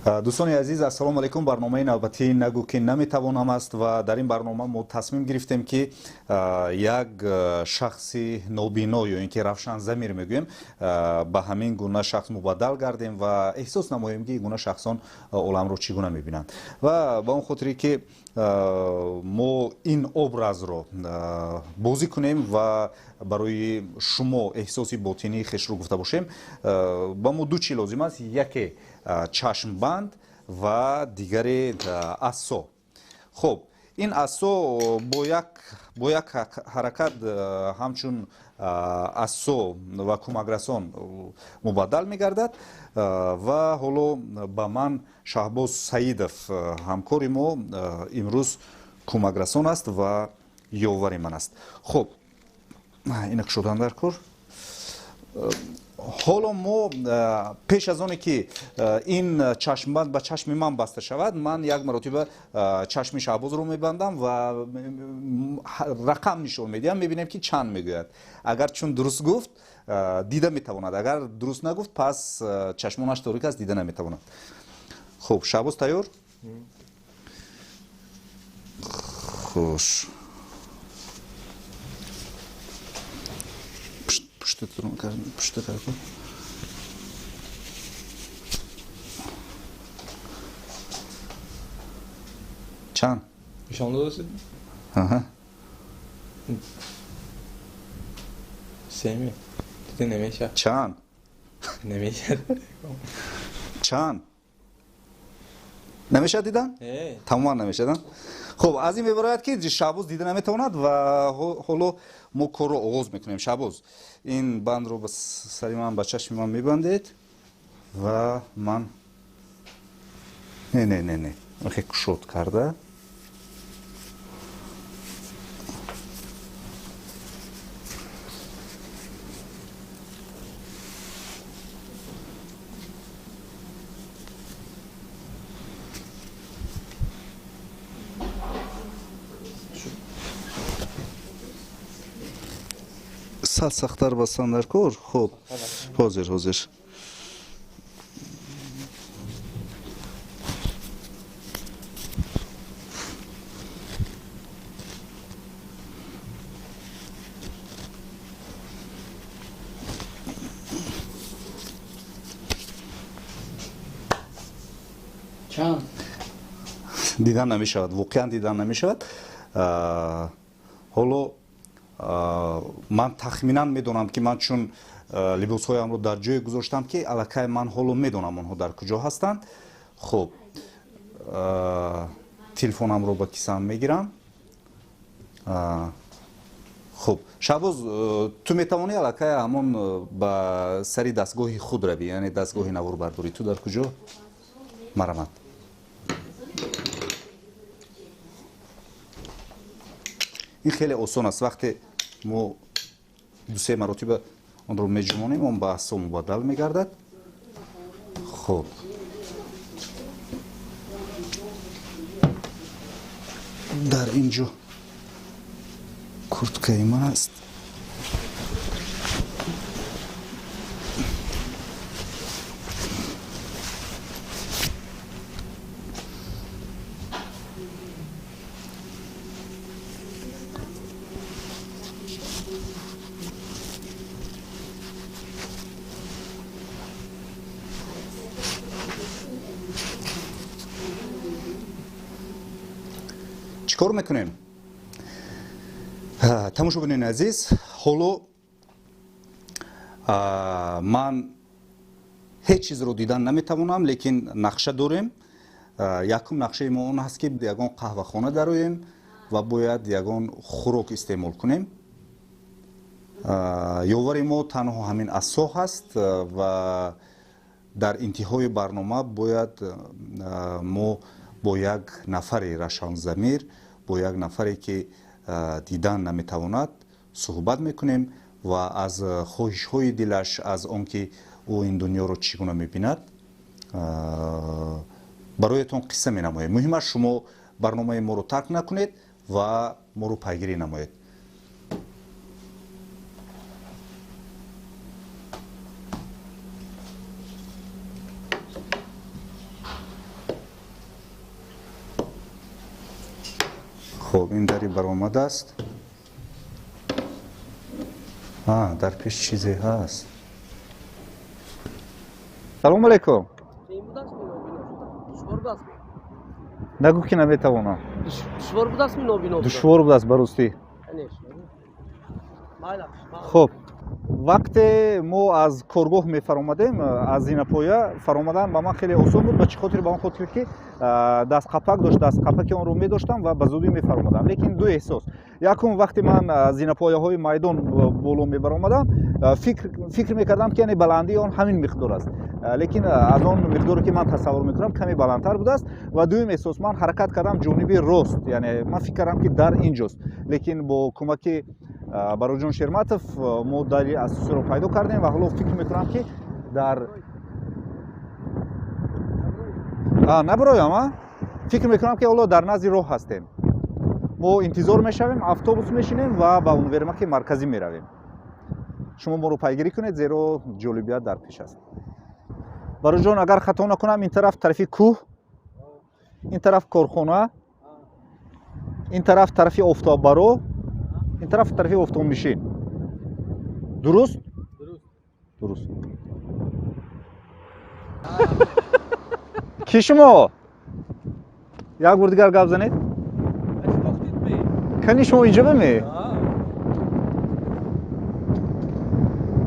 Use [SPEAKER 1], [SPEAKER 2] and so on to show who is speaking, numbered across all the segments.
[SPEAKER 1] дӯстони азиз, ассалому алайкум. барномаи навбатии нагӯ ки наметавонам аст ва дар ин барнома мо тасмим гирифтем ки як шахси нобино ё ин ки равшанзамир мегӯем ба ҳамин гуна шахс мубаддал гардем ва эҳсос намоем ки ин гуна шахсон оламро чӣ гуна мебинанд ва ба он хотире ки мо ин образро бозӣ кунем ва барои шумо эҳсоси ботинии хешро гуфта бошем. ба мо ду чӣ лозим аст: яке чашмбанд ва дигаре асо. хуб, ин асо бо як ҳаракат ҳамчун асо ва кӯмакрасон мубаддал мегардад ва ҳоло ба ман Шаҳбоз Саидов ҳамкори мо имрӯз кӯмакрасон аст ва ёвари ман аст. хуб, инак шудан дар кор. ҳоло мо пеш аз оне ки ин чашмбанд ба чашми ман баста шавад, ман як маротиба чашми Шаҳбозро мебандам ва рақам нишон медиҳам, мебинем ки чанд мегӯяд. агар чун дуруст гуфт дида метавонад, агар дуруст нагуфт пас чашмонаш торик аст, дида наметавонад. хуб, Шаҳбоз тайёр? хуш. Пушта кар кун. Чанд?
[SPEAKER 2] Нишон додасид? Семи. Дида намешад.
[SPEAKER 1] Чанд?
[SPEAKER 2] Намешад.
[SPEAKER 1] Чанд? намешад дидан? Тамоман намешад. хуб, аз ин мебарояд ки Шаҳбоз дида наметавонад ва ҳоло мо корро оғоз мекунем. Шаҳбоз, ин бандро ба сари ман, ба чашми ман мебандед ва ман не охе кушод карда сахтар бастан дар кор. хуб, ҳозир
[SPEAKER 2] Чанд?
[SPEAKER 1] дидан намешавад, воқеан дидан намешавад. ҳоло ман тахминан медонам ки ман чун либосҳоямро дар ҷое гузоштам ки аллакай ман ҳоло медонам онҳо дар куҷо ҳастанд. хуб, телефонамро ба кисам мегирам. хуб, Шаҳбоз, ту метавонӣ аллакай ҳамон ба сари дастгоҳи худ равӣ, яъне дастгоҳи наворбардорӣ. ту дар куҷо? марамад. ин хеле осон аст. вақте мо ду-се маротиба онро меҷумонем, он ба асо мубаддал мегардад. хуб, дар ин ҷо курткаи ман аст. чикор мекунем? тамошобинини азиз, ҳоло ман ҳеҷ чизро дидан наметавонам, лекин нақша дорем. якум нақшаи мо он аст ки ягон қаҳвахона дароем ва бояд ягон хӯрок истеъмол кунем. ёвари мо танҳо ҳамин асо ҳаст ва дар интиҳои барнома бояд мо бо як нафари равшанзамир, бо як нафаре ки дидан наметавонад суҳбат мекунем ва аз хоҳишҳои дилаш, аз он ки ӯ ин дунёро чӣ гуна мебинад бароятон қисса менамоем. муҳимаш шумо барномаи моро тарк накунед ва моро пайгирӣ намоед. خب این دری برآمده است. در پیش چیزی هست. سلام علیکم. نگو که نمیتوانم.
[SPEAKER 3] دشوار بود است نابینا.
[SPEAKER 1] دشوار بود است براستی. خب وقتی ما از کارگاه میفرامدیم از زینپویا فرامدن با من خیلی آسان بود. به چه خاطر؟ به اون خاطر که دست قپک داشت، دست قپک اون رو می‌داشتم و به زودی میفرامدم. لیکن دو احساس، یکم وقتی من زینپویاهای میدان بالا میبرامدم فکر میکردم که یعنی بلندی آن همین مقدار است، لیکن از آن مقداری که من تصور میکنم کمی بلندتر بوده است. و دوم احساس، من حرکت کردم جانبی راست، یعنی من فکر کردم که در اینجاست، لیکن با کمک براجان شرمتов ما دلیل اساسی رو پیدا کردیم و حالا فکر میکنم که در نبرایم فکر میکنم که حالا در نزد راه هستیم. ما انتظار میشویم، اتوبوس میشینیم و به اونورمک مرکزی میرویم. شما ما رو پیگیری کنید زیرا جالبیت در پیش است. براجان اگر خطا نکنم این طرفی کوه، این طرف کارخانه، این طرفی آفتاب برو، این طرفی آفتاب نشین. درست؟ درست. کی شما؟ یک بار دیگر گپ زنید. کنی شما اینجا بمی؟ یک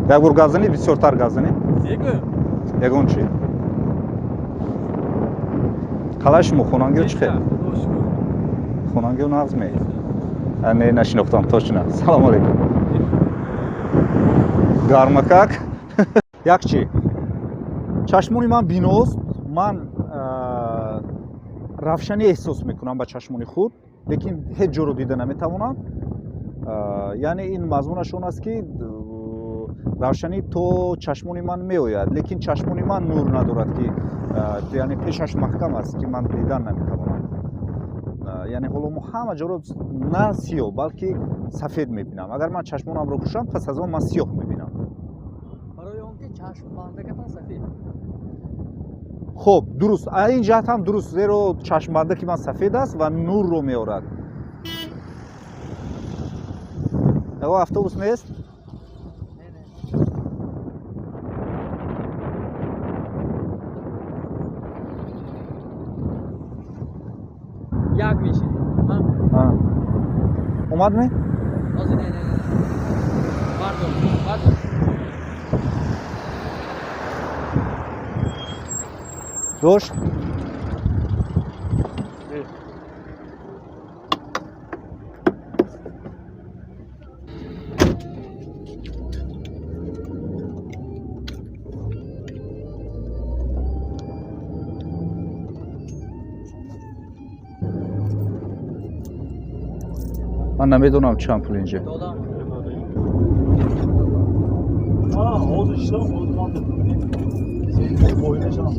[SPEAKER 1] بار گپ زنید، بسیارتر گپ زنید. یگون چی؟ қалай шумо хонангиро чӣ хел? Хонангиро нағз меи? Не нашинохтам точно. Салом алейкум. Гармакак. Як чӣ? Чашмони ман биност. Ман равшанӣ эҳсос мекунам ба чашмони худ, лекин ҳеҷ ҷоро дида наметавонам. Яъне ин мазмунаш он аст ки равшанӣ то чашмони ман меояд, лекин чашмони ман нур надорад ки яъне пешаш маҳкам аст ки ман дидан наметавонам. Яъне ҳоло мо ҳама ҷоро на сиёҳ балки сафед мебинам. Агар ман чашмонамро пӯшам пас аз он ман сиёҳ мебинам.
[SPEAKER 3] Барои он ки чашмбандакатон сафед.
[SPEAKER 1] Хоб, дуруст. Ин ҷаҳат ҳам дуруст, зеро чашмбандаки ман сафед аст ва нурро меорад. Эво автобус нест?
[SPEAKER 3] Як мешини?
[SPEAKER 1] Омадме?
[SPEAKER 3] Ҳозир не. Бардор.
[SPEAKER 1] Дошт? من نمیدونم چند پول اینجا.
[SPEAKER 3] Додам.
[SPEAKER 4] Hozir ishlar o'zimda. Sen o'ylashasan.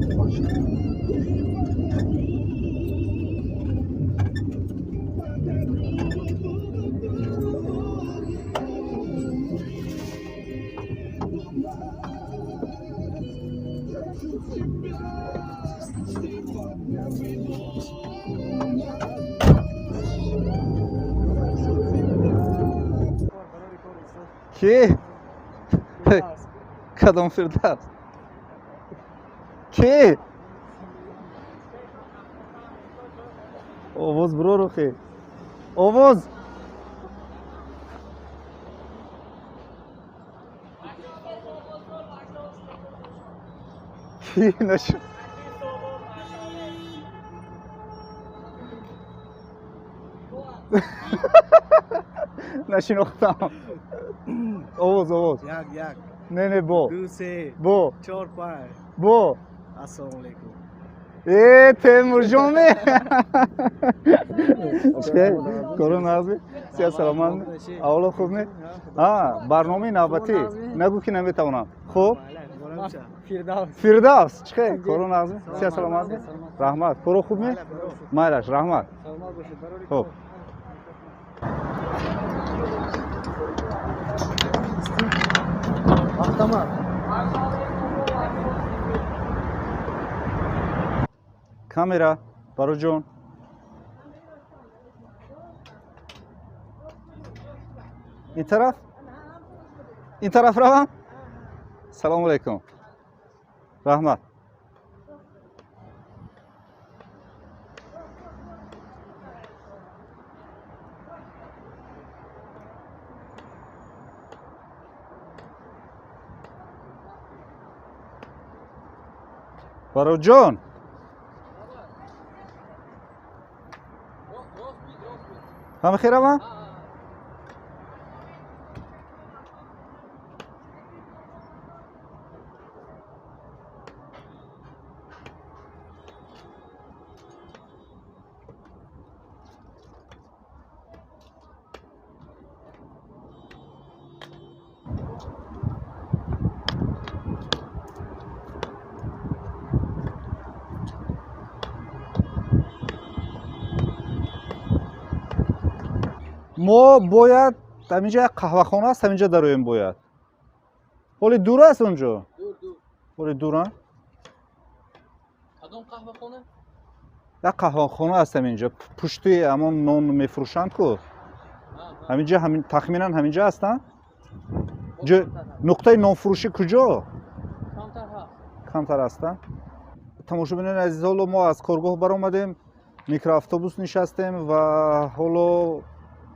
[SPEAKER 1] کی؟ کدام فردوس؟ کی؟ آواز برو روخی. آواز. کی نشو؟ نشناختم. آواز.
[SPEAKER 4] یک.
[SPEAKER 1] نه با.
[SPEAKER 4] 2 3
[SPEAKER 1] با.
[SPEAKER 4] 4 5
[SPEAKER 1] با.
[SPEAKER 4] Assalomu alaykum.
[SPEAKER 1] تیمور جونه. چه؟ کارون نازی؟ سیاست سلامت. اولا خوب نه؟ برنامه نوبتی. نگو که نمیتونم. خوب؟ فردوس. چه؟ کارون نازی؟ سیاست سلامت. رحمت. کارو خوب نه؟ مایلش رحمت. خوب.
[SPEAKER 3] Tamam.
[SPEAKER 1] Kamera, Barojon. این طرف این طرف روم سلام علیکم رحمت برو جان همه خیره من ما باید همینجا یک قهوه‌خانه است همینجا درویم باید ولی دور است اونجا ولی دور
[SPEAKER 3] کدام قهوه خونه؟
[SPEAKER 1] یک قهوه‌خانه است همینجا پشتی همون نان میفروشند کو همینجا همین تخمینا همینجا هستن نقطه نان فروشی کجا
[SPEAKER 3] کمتر هست
[SPEAKER 1] کمتر هستن тамошобинон азиз ҳоло мо аз коргоҳ баромадем микроавтобус нишастем ва ҳоло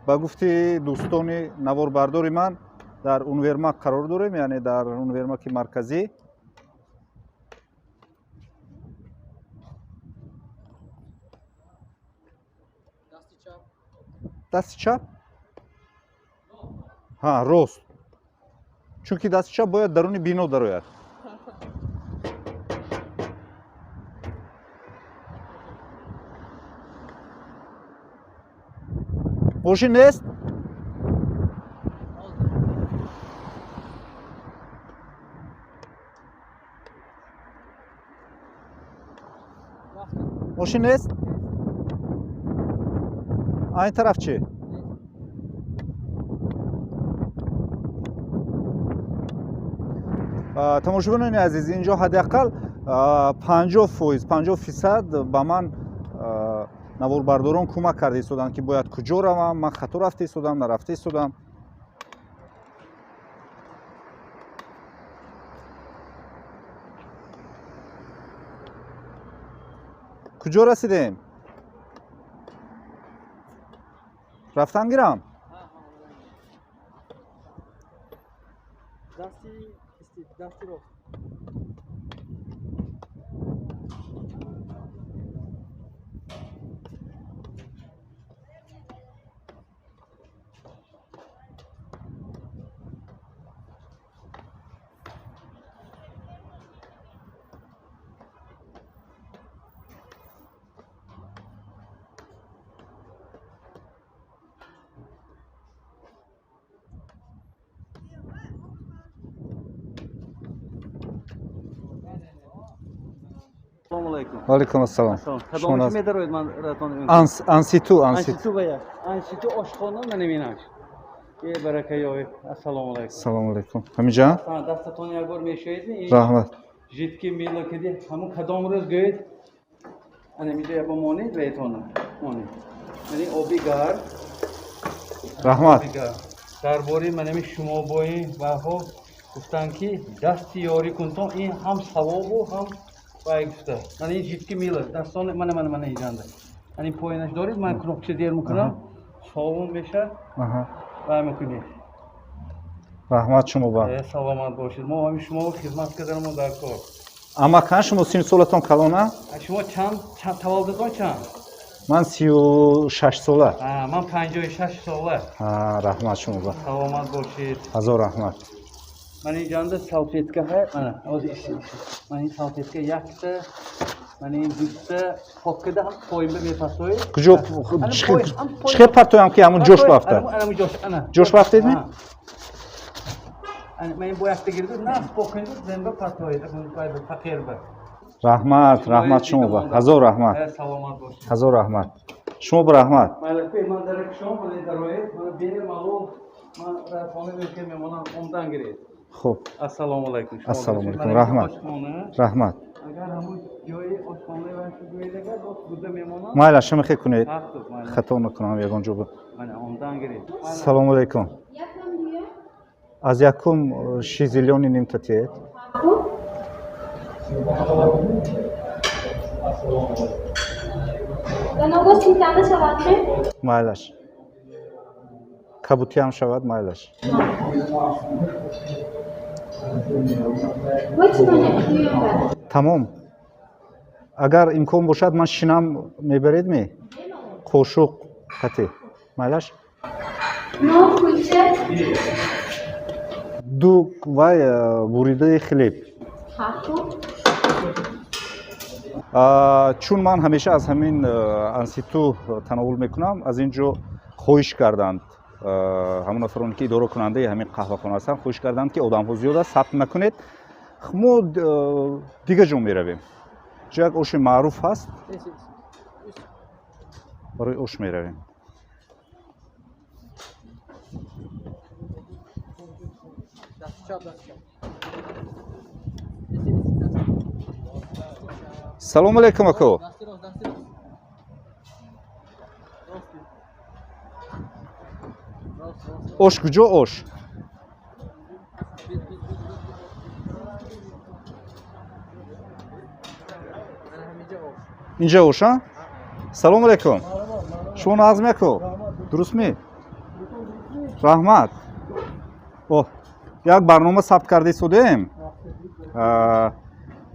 [SPEAKER 1] ба гуфти дӯстони наворбардори ман дар универмак қарор дорем яъне дар универмаки марказӣ дасти чап ҳа рост чунки дасти чап бояд даруни бино дарояд ماشین نیست؟ ماشین نیست؟ این طرف چی؟ тамошобинони азиз инҷо ҳадақал 50% ба ман наворбардорон кӯмак карда истоданд ки бояд куҷо равам ман хато рафта истодам нарафта истодам куҷо расидем рафтам гирам
[SPEAKER 3] дасти рост
[SPEAKER 1] وعلیکم السلام
[SPEAKER 3] کدام چی می‌دارید من راتون
[SPEAKER 1] انسیتو
[SPEAKER 3] انسیتو باید انسیتو آشخانه من نمی‌ناش یه برکه یای السلام علیکم
[SPEAKER 1] سلام علیکم همینجا
[SPEAKER 3] دستتون یک بار میشوید
[SPEAKER 1] رحمت
[SPEAKER 3] جیت میلا کدی همون کدام روز گوید انا میشه یک مونید لیتونه مونید یعنی اوبیگار
[SPEAKER 1] رحمت
[SPEAKER 3] درباره من شما بایی و ها گفتن که دستی یاری کنتم این هم ثواب و هم باید گفته من این جیت میلا دستان من ایجانده یعنی پایینش دارید من کنکشه دیر میکنم ثواب میشه و میکنید
[SPEAKER 1] رحمت شما با
[SPEAKER 3] سلامت باشید ما همین شما خدمت کردن ما در کار
[SPEAKER 1] اما کن شما سین سالتون کلانه
[SPEAKER 3] شما چند تولدتون چند
[SPEAKER 1] من 36 ساله
[SPEAKER 3] من 56 ساله
[SPEAKER 1] رحمت شما با
[SPEAKER 3] سلامت باشید
[SPEAKER 1] هزار رحمت
[SPEAKER 3] من این جانده سالفیتکه هست من این سالفیتکه یکته من این دوسته پاکده هم پایین به میپسوی
[SPEAKER 1] کجا چه پرتوی هم که همون جوش بافته جوش بافته می؟
[SPEAKER 3] من این باید بگیرد نه پاکین بود زنبه پرتوی باید فقیر به
[SPEAKER 1] رحمت شما با هزار رحمت
[SPEAKER 3] سلامت باشید
[SPEAKER 1] هزار رحمت شما با رحمت
[SPEAKER 3] مالک من در شما من در روی من بیر مالو من رفانه میگه میمونم عمدن گرید
[SPEAKER 1] خب
[SPEAKER 3] السلام علیکم
[SPEAKER 1] السلام علیکم رحمت
[SPEAKER 3] اگر همون جای آشخانه و جایی دیگر بوده میمونم
[SPEAKER 1] مایل شما خیلی کنید خطا نکنم یگان جو
[SPEAKER 3] من عمدن گرید
[SPEAKER 1] سلام علیکم аз якум шизилёни нимтатиед
[SPEAKER 5] Даного сметана шавадме?
[SPEAKER 1] майлаш кабутиам шавад майлаш тамом агар имкон бошад ман шинам мебаредми қошуқ қатӣ майлаш
[SPEAKER 5] Но кульча?
[SPEAKER 1] ду вай буридаи хлеб
[SPEAKER 5] Хату?
[SPEAKER 1] чун ман ҳамеша аз ҳамин анситу тановул мекунам аз ин ҷо хоҳиш карданд ҳамон нафароне ки идора кунандаи ҳамин қаҳвахона ҳастанд хоҳиш карданд ки одамҳо зиёд аст сабт накунед мо дигар ҷо меравем ҷо як оши маъруф ҳаст барои ош меравем салому алейкум ако ош куҷо ош инҷа ош а салому алейкум шумо назм яко дурустми раҳмат оҳ як барнома сабт карда истодаем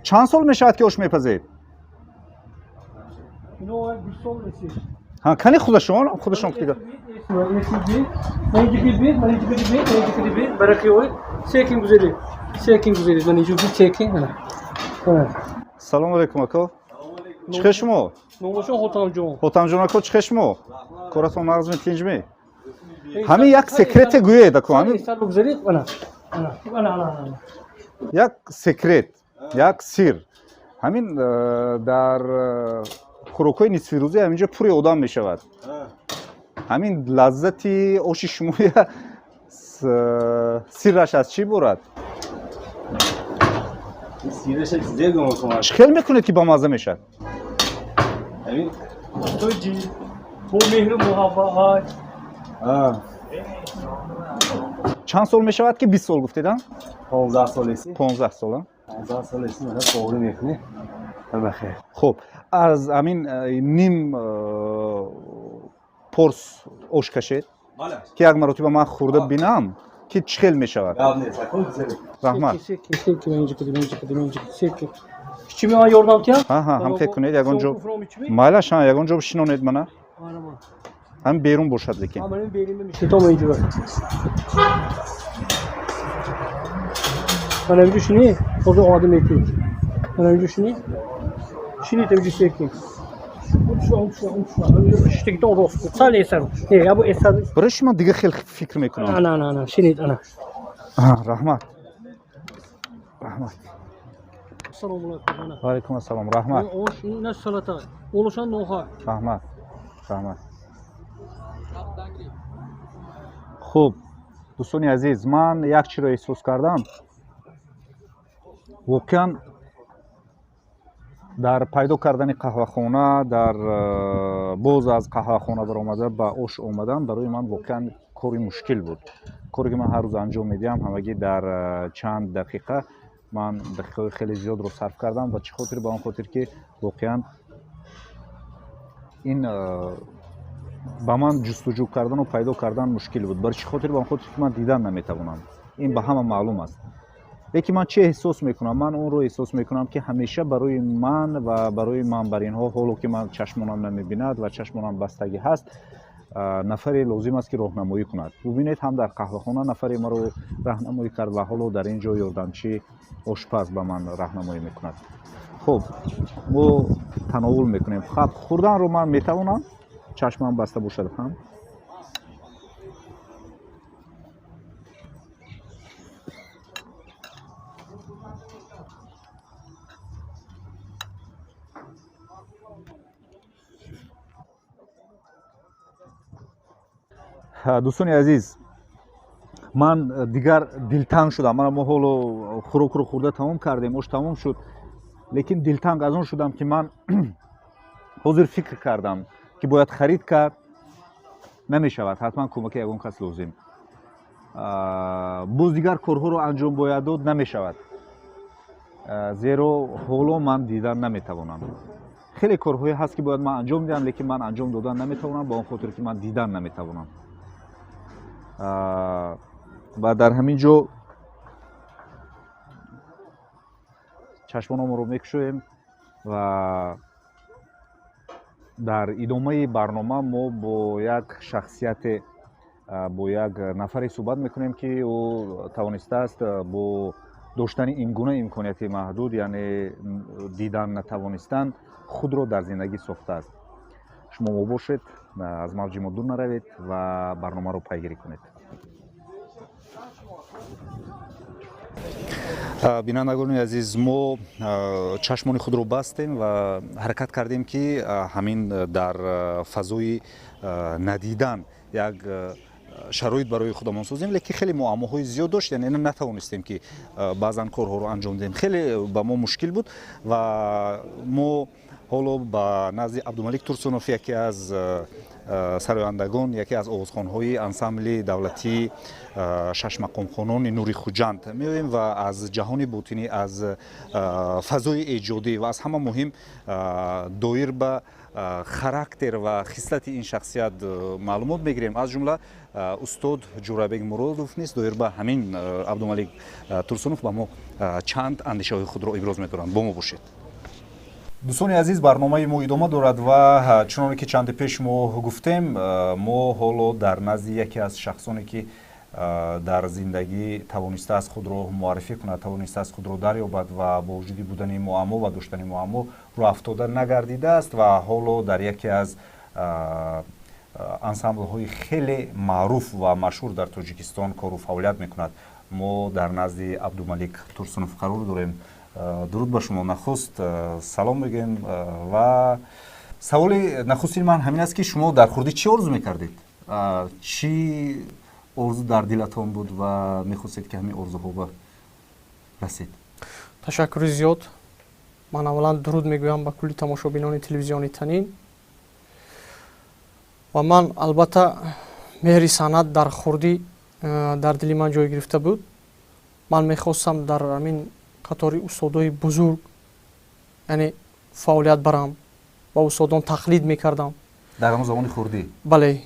[SPEAKER 1] чанд сол мешавад ки ош мепазед
[SPEAKER 4] اینو بیستون رسید
[SPEAKER 1] ها کانی خودشون دیگه سلام علیکم اکو چه شما هوتام اکو چه شما کارتون مغز میتینجمی همین یک سکرت گوید اکو همین یک سکرت یک سیر همین در خوراک‌های نصف روزی همینجا پوری آدم میشود همین لذتی آش شما سیرش از چی برد
[SPEAKER 4] سیرش از زیاد گماشم
[SPEAKER 1] چخیل میکنید که با مزه میشد
[SPEAKER 4] همین تو جی تو مهر محبت
[SPEAKER 1] چند سال میشود که 20 سال گفتیدن
[SPEAKER 4] 15 سال است
[SPEAKER 1] 15 سال
[SPEAKER 4] 15 سال است من فوری میکنی بخیر
[SPEAKER 1] خب از همین نیم پرس آش کشید که یک مرتبه من خورده بینم که چخیل میشود رحمت
[SPEAKER 3] Kimi an yordam ki?
[SPEAKER 1] ها هم فکر کنید یگان جو مایلش ها یگان جو بشینونید منه هم بیرون باشد لیکن
[SPEAKER 3] Ama benim beynimde bir şey olmayınca var. Ben önce şunu, orada o adım ekeyim. Ben önce şunu, şimdi tabii şey ekeyim. İşte gitti orada olsun. Sadece eser. Ne ya bu eser?
[SPEAKER 1] برای شما دیگه خیلی فکر میکنم
[SPEAKER 3] Ana. Şimdi ana.
[SPEAKER 1] رحمت رحمت
[SPEAKER 3] Selamünaleyküm ana.
[SPEAKER 1] و علیکم السلام رحمت
[SPEAKER 3] O ne salata? Oluşan noha.
[SPEAKER 1] رحمت رحمت خوب دوستانی عزیز من یک چی رو احساس کردم واقعا در پیدا کردن قهوه‌خانه در باز از قهوه‌خانه برآمده به آش آمدن برای من واقعا کاری مشکل بود کاری که من هر روز انجام میدم همگی در چند دقیقه من دقیقه خیلی زیاد رو صرف کردم و چه خاطر به اون خاطر که واقعا این با من جستجو کردن و پیدا کردن مشکل بود برای چه خاطر به اون خاطر که من دیدن نمیتوانم این به همه معلوم است لیکن من چه احساس میکنم من اون رو احساس میکنم که همیشه برای من و برای منبرین ها حالا که من چشمانم نمیبیند و چشمانم بستگی هست نفری لازم است که راهنمایی کند ببینید هم در قهوه‌خانه نفری ما رو راهنمایی کرد و حالا در اینجا یاردمچی آشپز به من راهنمایی میکند خب ما تناول میکنیم خب خوردن رو من میتوانم چشمم بسته باشد هم دوستانی عزیز من دیگر دلتنگ شدم ما حالا خوراک رو خورده تمام کردیم آش تمام شد لیکن دلتنگ از اون شدم که من حاضر فکر کردم که باید خرید کرد نمی شود حتما کمک یگان کس لازم боз дигар корҳоро анҷом бояд дод намешавад, зеро ҳоло ман дидан наметавонам. хеле корҳое ҳаст ки бояд ман анҷом диҳам, лекин ман анҷом додан наметавонам, ба он хотир ки ман дидан наметавонам. ва дар ҳамин ҷо чашмонамонро мекушоем ва дар идомаи барнома мо бо як шахсияте, бо як нафаре суҳбат мекунем ки ӯ тавонистааст бо доштани ин гуна имконияти маҳдуд, яъне дидан натавонистан, худро дар зиндагӣ сохтааст. шумо мо бошед, аз мавҷи мо дур наравед ва барномаро пайгирӣ кунед. бинандагони азиз, мо чашмони худро бастем ва ҳаракат кардем ки ҳамин дар фазои надидан як шароит барои худамон созем, лекин хеле муаммоҳои зиёд дошт, яъне натавонистем ки баъзан корҳоро анҷом диҳем. хеле ба мо мушкил буд ва мо ҳоло ба назди Абдумалик Турсунов, яке аз сарояндагон, яке аз овозхонҳои ансамбли давлатии шашмақомхонони Нури Хуҷанд меоем ва аз ҷаҳони ботинӣ, аз фазои эҷодӣ ва аз ҳама муҳим доир ба характер ва хислати ин шахсият маълумот мегирем. аз ҷумла устод Ҷурабек Муродов низ доир ба ҳамин Абдумалик Турсунов ба мо чанд андешаҳои худро иброз медоранд. бо мо бошед. дӯстони азиз, барномаи мо идома дорад ва чуноне ки чанди пеш мо гуфтем, мо ҳоло дар назди яке аз шахсоне ки дар зиндагӣ тавонистааст худро муаррифӣ кунад, тавонистааст худро дарёбад ва бо вуҷуди будани муаммо ва доштани муаммо роҳафтода нагардидааст ва ҳоло дар яке аз ансамблҳои хеле маъруф ва машҳур дар Тоҷикистон кору фаъолият мекунад. мо дар назди Абдумалик Турсунов қарор дорем. дуруд ба шумо. нахуст салом мегӯем ва саволи нахусти ман ҳамин аст ки шумо дар хурдӣ чӣ орзу мекардед? чӣ орзу дар дилатон буд ва мехостед ки ҳамин орзуҳо ба расед?
[SPEAKER 6] ташаккури зиёд. ман аввалан дуруд мегӯям ба кулли тамошобинони телевизиони Танин ва ман албатта меҳри санъат дар хурдӣ дар дили ман ҷой гирифта буд. ман мехостам дар ҳамин қатори устодои бузург, яъне фаъолият барам, ба устодон тақлид мекардам
[SPEAKER 1] дар ҳамон замони хурдӣ.
[SPEAKER 6] бале,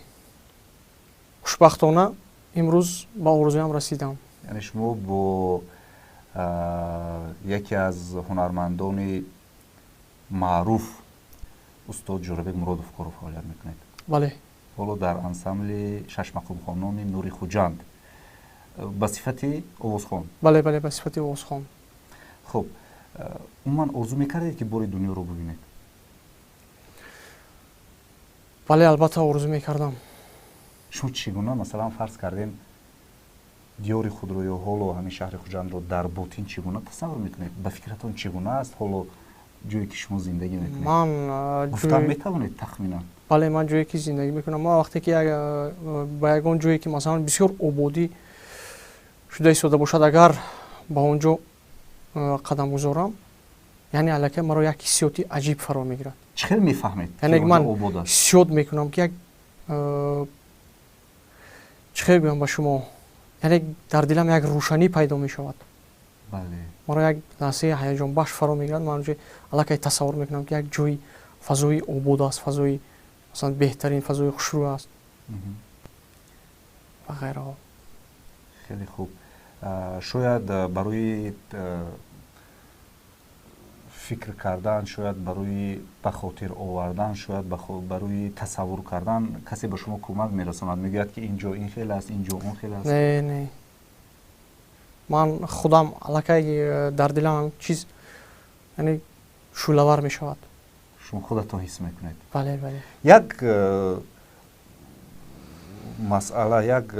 [SPEAKER 6] хушбахтона имрӯз ба орзуям расидам.
[SPEAKER 1] яъне шумо бо яке аз ҳунармандони маъруф устод Ҷурабек Муродов кору фаъолият мекунед.
[SPEAKER 6] бале,
[SPEAKER 1] ҳоло дар ансамбли шашмақомхонони Нури Хуҷанд ба сифати овозхон.
[SPEAKER 6] бале, бале, ба сифати овозхон.
[SPEAKER 1] хуб, умуман орзу мекардед ки бори дунёро бубинед?
[SPEAKER 6] бале, албатта орзу мекардам.
[SPEAKER 1] шумо чӣ гуна масалан фарз кардем диёри худро ё ҳоло ҳамин шаҳри Хуҷандро дар ботин чӣ гуна тасаввур мекунед? ба фикратон чӣ гуна аст ҳоло ҷое ки шумо зиндагӣ мекунед?
[SPEAKER 6] ман
[SPEAKER 1] гуфтан метавонед тахминан?
[SPEAKER 6] бале, ман ҷое ки зиндагӣ мекунам, ман вақте ки ба ягон ҷое ки масалан бисёр ободӣ шуда истода бошад, агар ба он ҷо қадам гузорам, яъне аллакай маро як ҳиссиёти аҷиб фаро мегирад.
[SPEAKER 1] чӣ хел мефаҳмед
[SPEAKER 6] яъне
[SPEAKER 1] ки
[SPEAKER 6] ман
[SPEAKER 1] онҷо обод аст?
[SPEAKER 6] ҳиссиёт мекунам ки як чӣ хел гӯям ба шумо, яъне дар дилам як рӯшанӣ пайдо мешавад.
[SPEAKER 1] бале,
[SPEAKER 6] маро як лаҳзаи ҳаяҷонбахш фаро мегирад. ман ҷо аллакай тасаввур мекунам ки як ҷои фазои обод аст, фазои масалан беҳтарин, фазои хушрӯ аст ва ғайраҳо.
[SPEAKER 1] хеле хуб. шояд барои фикр кардан, шояд барои ба хотир овардан, шояд барои тасаввур кардан касе ба шумо кӯмак мерасонад, мегӯяд ки ин ҷо ин хел аст, ин ҷо он хел аст?
[SPEAKER 6] не, ман худам аллакай дар дилам ҳам чиз яъне шӯлавар мешавад.
[SPEAKER 1] шумо худатон ҳис мекунед?
[SPEAKER 6] бале, бале.
[SPEAKER 1] як масъала, як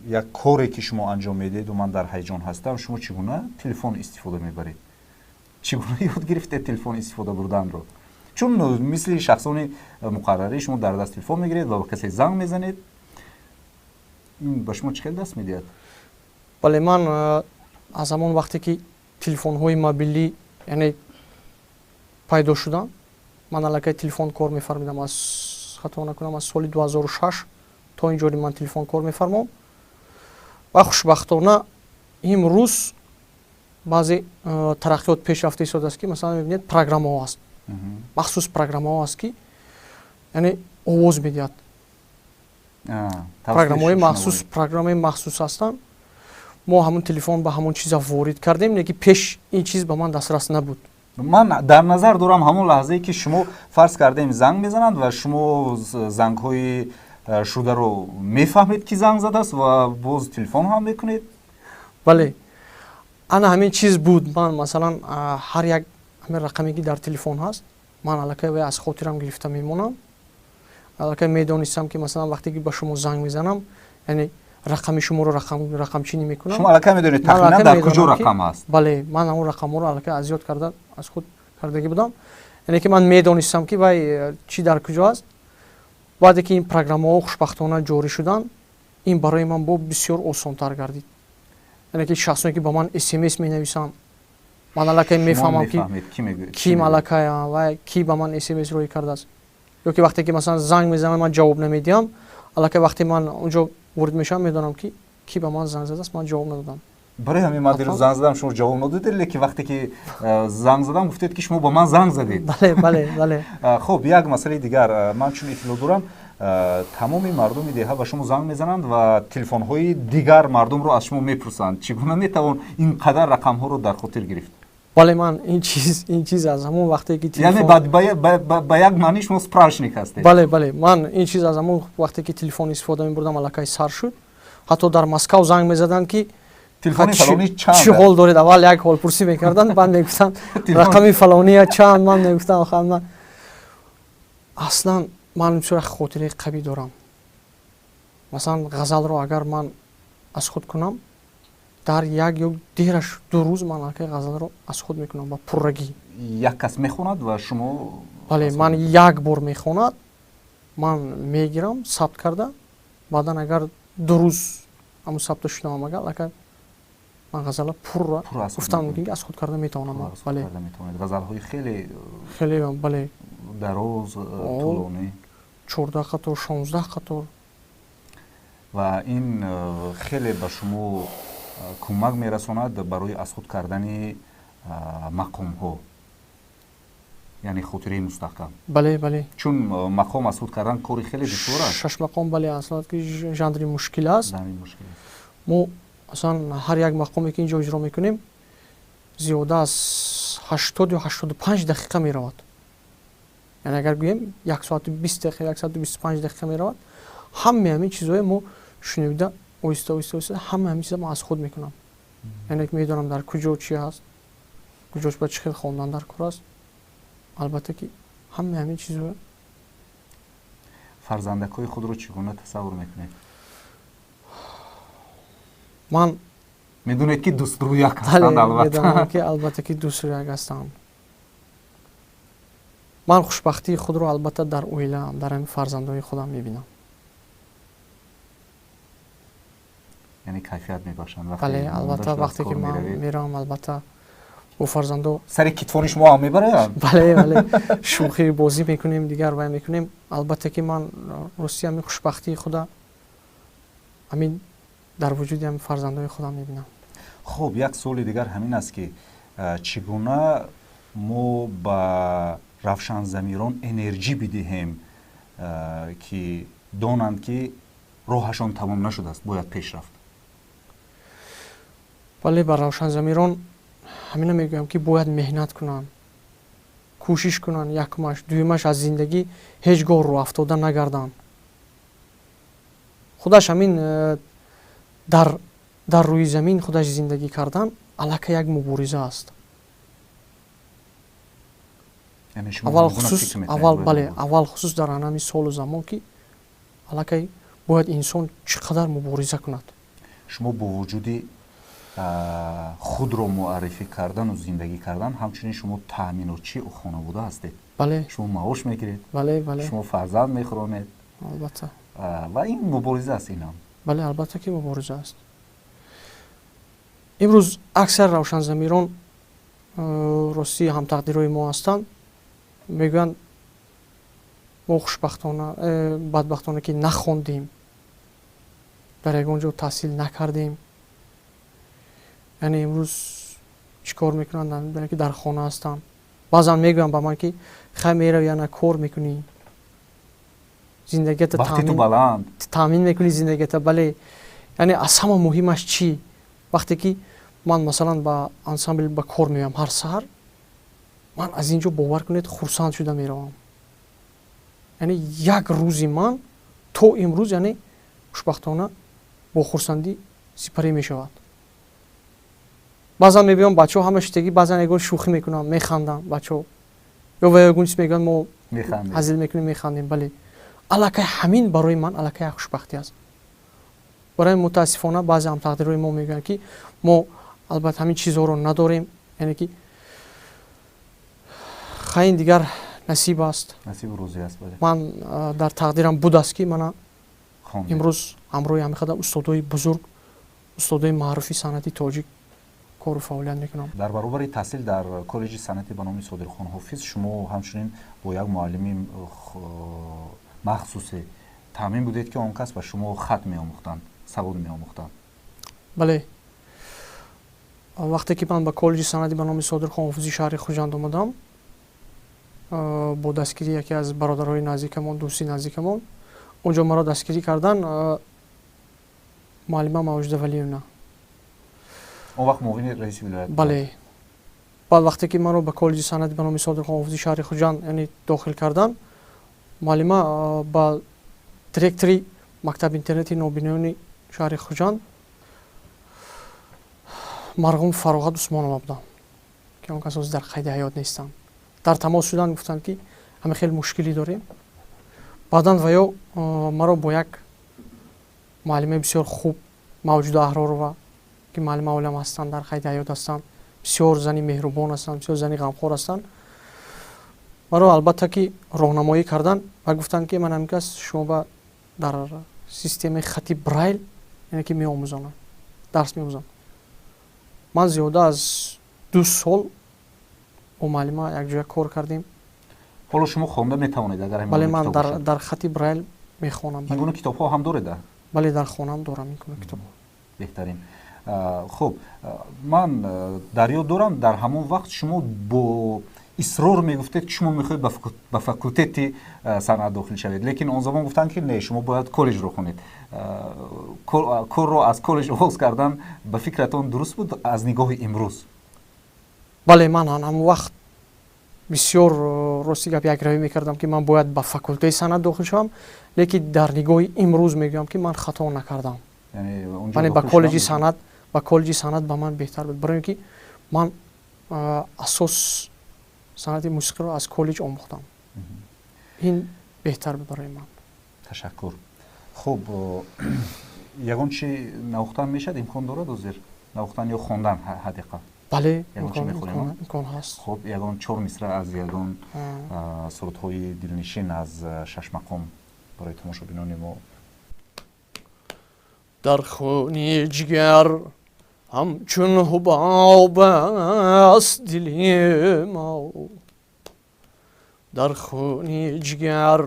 [SPEAKER 1] як коре ки шумо анҷом медиҳеду ман дар ҳаяҷон ҳастам, шумо чӣ гуна телефон истифода мебаред? чӣ гуна ёд гирифтед телефон истифода бурданро? чун мисли шахсони муқаррарӣ шумо дар даст телефон мегиред ва ба касе занг мезанед, ин ба шумо чӣ хел даст медиҳад?
[SPEAKER 6] бале, ман аз ҳамон вақте ки телефонҳои мобилӣ яъне пайдо шуданд, ман аллакай телефон кор мефармидам аз хато накунам аз соли 2006 то инҷори ман телефонкор мефармом ва хушбахтона имрӯз баъзе тараққиёт пешрафта истодааст ки масалан мебинед программаҳо аст махсус программаҳо аст ки яъне овоз медиҳад программаҳои махсус программаи махсус ҳастанд мо ҳамун телефон ба ҳамон чиза ворид кардем не ки пеш ин чиз ба ман дастрас набуд
[SPEAKER 1] ман дар назар дорам ҳамон лаҳзае ки шумо фарз кардем занг мезананд ва шумо зангҳои шударо мефаҳмед ки занг задааст ва боз телефон ҳам мекунед.
[SPEAKER 6] бале ана ҳамин чиз буд ман масалан ҳар як ҳамин рақаме ки дар телефон ҳаст ман аллакай вай аз хотирам гирифта мемонам аллакай медонистам ки масалан вақте ки ба шумо занг мезанам яъне рақами шуморо рақамчинӣ мекунам
[SPEAKER 1] шумо аллакай медонед тахминан дар куҷо рақам аст.
[SPEAKER 6] бале ман ҳамон рақамҳоро аллакай аз ёд карда аз худ кардагӣ будам яъне ки ман медонистам ки вай чӣ дар куҷо аст баъде ки ин программаҳо хушбахтона ҷорӣ шуданд ин барои ман бо бисёр осонтар гардид яъне ки шахсоне ки ба ман смс менависанд ман аллакай мефаҳмам ки ким аллакай вай ки ба ман смс роӣ кардааст ё ки вақте ки масалан занг мезанам ман ҷавоб намедиҳам аллакай вақте ман онҷо ворид мешавам медонам ки ки ба ман занг задааст ман ҷавоб надодам.
[SPEAKER 1] барои ҳамин ман дирӯз занг задам шумо ҷавоб надодед леки вақте ки занг задам гуфтед ки шумо ба ман занг задед.
[SPEAKER 6] бале
[SPEAKER 1] хуб як масъалаи дигар ман чун иттилоъ дорам тамоми мардуми деҳа ба шумо занг мезананд ва телефонҳои дигар мардумро аз шумо мепурсанд чӣ гуна метавон ин қадар рақамҳоро дар хотир гирифт.
[SPEAKER 6] бале ман ин чиз аз ҳамон вақте ки
[SPEAKER 1] яъне ба як маъни шумо справочник ҳастед.
[SPEAKER 6] бале ман ин чиз аз ҳамон вақте ки телефон истифода мебурдам аллакай сар шуд ҳатто дар Москав занг мезаданд ки
[SPEAKER 1] телефони фалони чанд
[SPEAKER 6] чӣ ҳол доред аввал як ҳолпурсӣ мекарданд баъд мегуфтанд рақами фалония чанд ман мегуфтам охир аслан ман бисёр хотираи қавӣ дорам масалан ғазалро агар ман аз худ кунам дар як ё дераш 2 рӯз ман аллакай ғазалро аз худ мекунам ба пуррагӣ.
[SPEAKER 1] як кас мехонад ва шумо
[SPEAKER 6] бале ман як бор мехонад ман мегирам сабт карда баъдан агар 2 рӯз ҳамун сабта шудам агар аллакай ман ғазала пурра гуфтам ки аз худ карда метавонам. бале
[SPEAKER 1] ғазалҳои
[SPEAKER 6] хеле бале
[SPEAKER 1] дароз тӯлонӣ
[SPEAKER 6] 14 қатор 16 қатор
[SPEAKER 1] ва ин хеле ба шумо кӯмак мерасонад барои аз худ кардани мақомҳо яъне хотираи мустаҳкам.
[SPEAKER 6] бале
[SPEAKER 1] чун мақом аз худ кардан кори хеле душвор аст.
[SPEAKER 6] 6 мақом бале аслан ки жанри мушкил аст. мо асlan ҳар як мақоме ки инҷо иҷро мекунем зиёда аз 80 ё 85 дақиқа меравад. яъне агар гӯем 1 соати 20 дақиқа 1 соати 25 дақиқа меравад ҳамаи ҳамин чизҳои мо шунавида оҳиста ҳамаи ҳамин чиза мо аз худ мекунам. яъне ки медонам дар куҷо чӣ ҳаст куҷош ба чӣ хел хондан дар кор аст. албатта ки ҳамаи ҳамин чизҳо.
[SPEAKER 1] фарзандакҳои худро чӣ гуна тасаввур мекунед?
[SPEAKER 6] ман
[SPEAKER 1] медонед ки дустрӯяк ҳастанд.
[SPEAKER 6] медонам ки албатта ки дустрӯяк ҳастанд. ман хушбахтии худро албатта дар оилаам дар ҳамин фарзандои худам мебинам.
[SPEAKER 1] яъне кайфият мебахшанд.
[SPEAKER 6] бале албатта вақте ки ман меравам албатта бо фарзандо
[SPEAKER 1] сари китфони шумо ҳам мебаранд.
[SPEAKER 6] бале шӯхӣ бозӣ мекунем дигар вай мекунем. албатта ки ман рости ҳамин хушбахтии худа ҳамин дар вуҷуди ҳамин фарзандои худам мебинам.
[SPEAKER 1] хуб як суоли дигар ҳамин аст ки чӣ гуна мо ба равшанзамирон энерҷӣ бидиҳем ки донанд ки роҳашон тамом нашудааст бояд пеш рафт.
[SPEAKER 6] бале ба равшанзамирон ҳамина мегӯям ки бояд меҳнат кунанд кӯшиш кунанд якумаш дуюмаш аз зиндагӣ ҳеҷ гоҳ роҳ афтода нагарданд. худаш ҳамин дар рӯи замин худаш зиндагӣ кардан аллакай як мубориза аст. аввал хусус дар анами солу замон ки аллакай бояд инсон чӣ қадар мубориза кунад.
[SPEAKER 1] шумо бо вуҷуди худро муаррифӣ кардану зиндагӣ кардан ҳамчунин шумо таъминотчии хонавода ҳастед.
[SPEAKER 6] бале
[SPEAKER 1] шумо маош мегиред.
[SPEAKER 6] бале
[SPEAKER 1] шумо фарзанд мехӯронед.
[SPEAKER 6] албатта
[SPEAKER 1] ва ин мубориза аст. инам
[SPEAKER 6] бале албатта ки мубориза аст. имрӯз аксар равшанзамирон рости ҳамтақдирои мо ҳастанд мегӯянд мо хушбахтона бадбахтона ки нахондем, дар ягон ҷо таҳсил накардем. яъне имрӯз чикор мекунанд, ки дар хона ҳастанд. баъзан мегӯям ба ман ки хай мерави яна кор мекунӣ, зиндагиата
[SPEAKER 1] вақти ту баланд
[SPEAKER 6] таъмин мекунӣ зиндагиата. бале яъне аз ҳама муҳимаш чӣ? вақте ки ман масалан ба ансамбл ба кор меоям ҳар саҳар, ман аз ин ҷо бовар кунед хурсанд шуда меравам. яъне як рӯзи ман то имрӯз яъне хушбахтона бо хурсандӣ сипарӣ мешавад. баъзан мебинам бачаҳо ҳама шитагӣ баъзан ягон шӯхӣ мекунанд, механданд бачаҳо, ё ва ягон чиз мегӯянд, мо ҳазил мекунем, механдем. бале аллакай ҳамин барои ман аллакай як хушбахтӣ аст. барои мутаассифона баъзе ҳамтақдирои мо мегӯянд ки мо албатта ҳамин чизҳоро надорем, яъне ки хаин дигар насиб аст.
[SPEAKER 1] насиб рӯзӣ аст.
[SPEAKER 6] ман дар тақдирам будааст ки мана имрӯз ҳамроҳи ҳамин қадар устодои бузург, устодои маъруфи санъати тоҷик кору фаъолият мекунам.
[SPEAKER 1] дар баробари таҳсил дар коллеҷи санъати ба номи Содирхон Ҳофиз шумо ҳамчунин бо як муаллими махсусе таъмин будед ки он кас ба шумо хат меомӯхтанд, савод меомӯхтанд?
[SPEAKER 6] бале вақте ки ман ба коллеҷи санъати ба номи Содирхон Ҳофизи шаҳри Хуҷанд омадам, бо дастгирии яке аз бародарҳои наздикамон, дӯсти наздикамон, он ҷо маро дастгирӣ кардан муаллима Мавҷуда Валиевна.
[SPEAKER 1] он вақт муовини раиси вилоят?
[SPEAKER 6] бале баъд вақте ки маро ба коллеҷи санъати ба номи Содирхон Ҳофизи шаҳри Хуҷанд яъне дохил кардан, муаллима ба директори мактаби интернати нобиноёни шаҳри Хуҷанд марҳум Фароғат Усмонова буданд, ки он кас ҳозир дар қайди ҳаёт нестанд. дар тамос шуданд, гуфтанд ки ҳаме хеле мушкилӣ дорем. баъдан ваё маро бо як муаллимаи бисёр хуб, Мавҷуда Аҳророва, ки муаллима олам ҳастанд, дар қайди ҳаёт ҳастанд, бисёр зани меҳрубон ҳастанд, бисёр зани ғамхор ҳастанд, маро албатта ки роҳнамоӣ кардан ва гуфтанд ки ман ҳамин кас шумо ба дар системаи хати Брайл яъне ки меомӯзонам, дарс меомӯзам. ман зиёда аз 2 сол бо муаллима якҷоя кор кардем.
[SPEAKER 1] ҳоло шумо хонда метавонед? агар
[SPEAKER 6] бале ман дар хати Брайл мехонам.
[SPEAKER 1] ин гуна китобҳо ҳам дореда?
[SPEAKER 6] бале дар хонам дорам ин гуна китобҳо.
[SPEAKER 1] беҳтарин. хуб, ман дар ёд дорам дар ҳамон вақт шумо бо исрор мегуфтед ки шумо мехоҳед ба факултети санъат дохил шавед, лекин он замон гуфтанд ки не, шумо бояд коллеҷро хонед. корро аз коллеҷ оғоз кардан ба фикратон дуруст буд аз нигоҳи имрӯз?
[SPEAKER 6] бале ман ҳамон вақт бисёр рости гап якравӣ мекардам ки ман бояд ба факултаи санъат дохил шавам, лекин дар нигоҳи имрӯз мегӯям ки ман хато накардам. яъне ба коллеҷи санъат ба ман беҳтар буд, барои ин ки ман асос санъати мусиқиро аз коллеҷ омӯхтам. ин беҳтар буд барои ман.
[SPEAKER 1] ташаккур. хуб, ягон чи навохтан мешавад? имкон дорад ҳозир навохтан ё хондан ҳадиқа?
[SPEAKER 6] бале
[SPEAKER 1] ягон чи мехонем?
[SPEAKER 6] имкон ҳаст.
[SPEAKER 1] хуб, ягон 4 мисра аз ягон сурудҳои дилнишин аз шашмақом барои тамошобинони мо.
[SPEAKER 6] در خونی جگر همچون حباب است دلی ما، در خونی جگر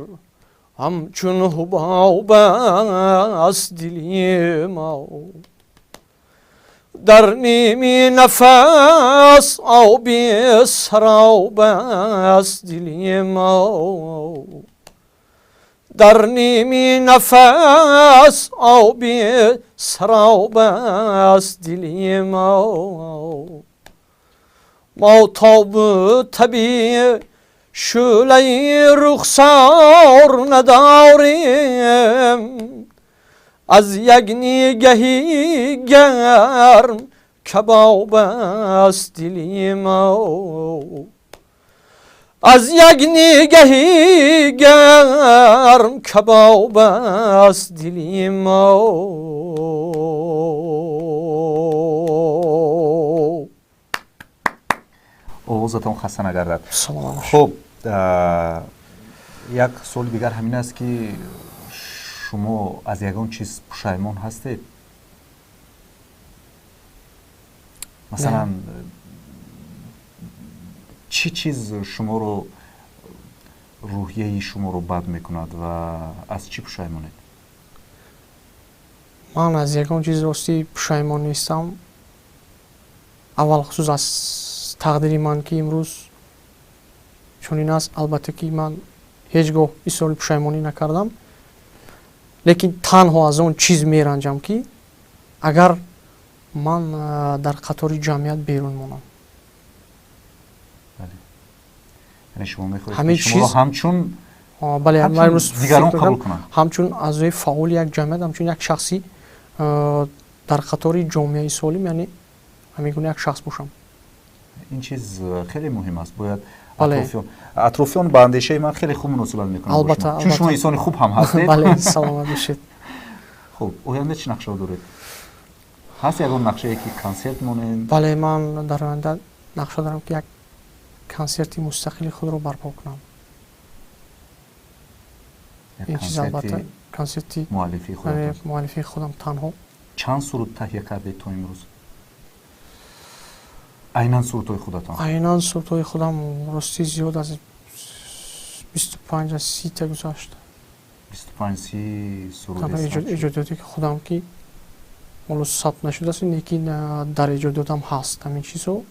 [SPEAKER 6] همچون حباب است دلی ما، در نیمی نفس آبی سراب است دلی ما، در نیمی نفس آبی سراب است دلی ما، ما تاب طبیع شعله رخسار نداریم، از یک نگهی گرم کباب است دلی ما، از یک نگهی گرم کباب است دلی ما.
[SPEAKER 1] овозатон хаста нагардад.
[SPEAKER 6] Салом.
[SPEAKER 1] хуб, як соли дигар ҳамин аст ки шумо аз ягон чиз пушаймон ҳастед? масалан чӣ чиз шуморо рӯҳияи шуморо бад мекунад ва аз чӣ пушаймонед?
[SPEAKER 6] ман аз ягон чиз ростӣ пушаймон нестам. аввал хусус аз тақдири ман ки имрӯз чунин аст. албатта ки ман ҳеҷ гоҳ исрори пушаймонӣ накардам, лекин танҳо аз он чиз меранҷам ки агар ман дар қатори ҷамъият берун монам.
[SPEAKER 1] яъне шумо мехоҳед
[SPEAKER 6] ҳамин
[SPEAKER 1] ки шуморо
[SPEAKER 6] чиз-
[SPEAKER 1] ҳамчун
[SPEAKER 6] бале
[SPEAKER 1] ҳамчун
[SPEAKER 6] ман имрӯз
[SPEAKER 1] дигарон
[SPEAKER 6] фикр
[SPEAKER 1] қабул
[SPEAKER 6] мекунам,
[SPEAKER 1] кунанд.
[SPEAKER 6] ҳамчун аъзои фаъоли як ҷамъият, ҳамчун як шахси дар қатори ҷомеаи солим, яъне ҳамин гуна як шахс бошам.
[SPEAKER 1] ин чиз хеле муҳим аст. Бояд
[SPEAKER 6] Бале.
[SPEAKER 1] атрофиён ба андешаи ман хеле хуб муносибат мекунанд бо
[SPEAKER 6] Албатта,
[SPEAKER 1] шумо. Чун шумо
[SPEAKER 6] албатта.
[SPEAKER 1] инсони хуб ҳам ҳастед.
[SPEAKER 6] бале саломат бошед.
[SPEAKER 1] хуб, оянда чӣ нақша доред? ҳаст ягон нақшае ки консерт монем?
[SPEAKER 6] бале ман дар оянда нақша дорам ки як консерти мустақили худро барпо кунам.
[SPEAKER 1] Як
[SPEAKER 6] ин чиз
[SPEAKER 1] консерти
[SPEAKER 6] албатта консерти
[SPEAKER 1] муаллифи худатон.
[SPEAKER 6] муаллифи худам танҳо.
[SPEAKER 1] чанд суруд таҳия кардед то имрӯз? айнан сурудҳои худатон?
[SPEAKER 6] айнан сурудҳои худам ростӣ зиёд аз 25 аз 30 та гузашт.
[SPEAKER 1] 25-30 суруд
[SPEAKER 6] танҳо
[SPEAKER 1] ҳесаб шуд.
[SPEAKER 6] эҷодиёте ки худам ки моло сабт нашудааст, лекин дар эҷодиётам ҳаст ҳамин чизҳо.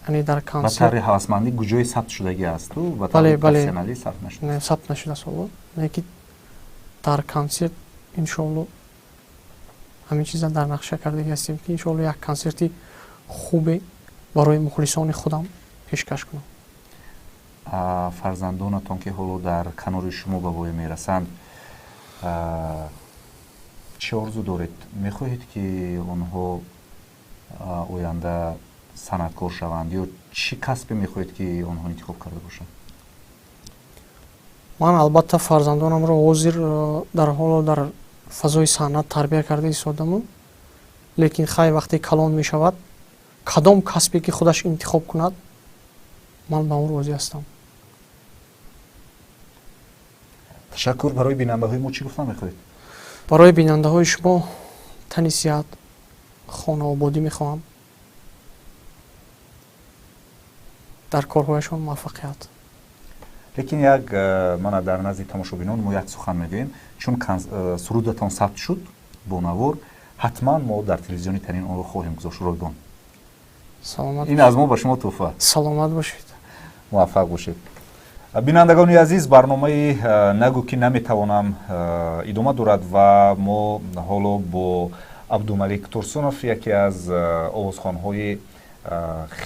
[SPEAKER 6] яъне дар
[SPEAKER 1] ба
[SPEAKER 6] консерт
[SPEAKER 1] тарри ҳавасмандӣ гуҷои сабт шудагӣ асту? Ба
[SPEAKER 6] Бале,
[SPEAKER 1] тарри
[SPEAKER 6] бале.
[SPEAKER 1] профессионалӣ сабт нашудааст?
[SPEAKER 6] сабт нашудааст, лекин дар консерт иншоалло ҳамин чиза дар нақша кардаги ҳастем ки иншоалло як консерти хубе барои мухлисони худам пешкаш кунам.
[SPEAKER 1] фарзандонатон ки ҳоло дар канори шумо ба воя мерасанд, чӣ орзу доред? Мехоҳед ки онҳо оянда санъаткор шаванд ё чӣ касбе мехоҳед ки онҳо интихоб карда бошанд?
[SPEAKER 6] ман албатта фарзандонамро ҳозир дар ҳоло дар фазои санъат тарбия карда истодаму, лекин хай вақте калон мешавад, кадом касбе ки худаш интихоб кунад, ман ба он розӣ ҳастам.
[SPEAKER 1] ташаккур. Барои бинандаҳои мо чӣ гуфтан мехоҳед?
[SPEAKER 6] барои бинандаҳои шумо тани сиҳат, хонаободӣ мехоҳам, дар корҳояшон муваффақият.
[SPEAKER 1] лекин як мана дар назди тамошобинон мо як сухан мегӯем, чун сурудатон сабт шуд бо навор, ҳатман мо дар телевизиони танин онро хоҳем гузошт ройгон.
[SPEAKER 6] саломат
[SPEAKER 1] ин аз мо ба шумо тӯҳфа.
[SPEAKER 6] саломат бошед.
[SPEAKER 1] муваффақ бошед. бинандагони азиз, барномаи нагӯ ки наметавонам идома дорад ва мо ҳоло бо абдумалик турсунов, яке аз овозхонҳои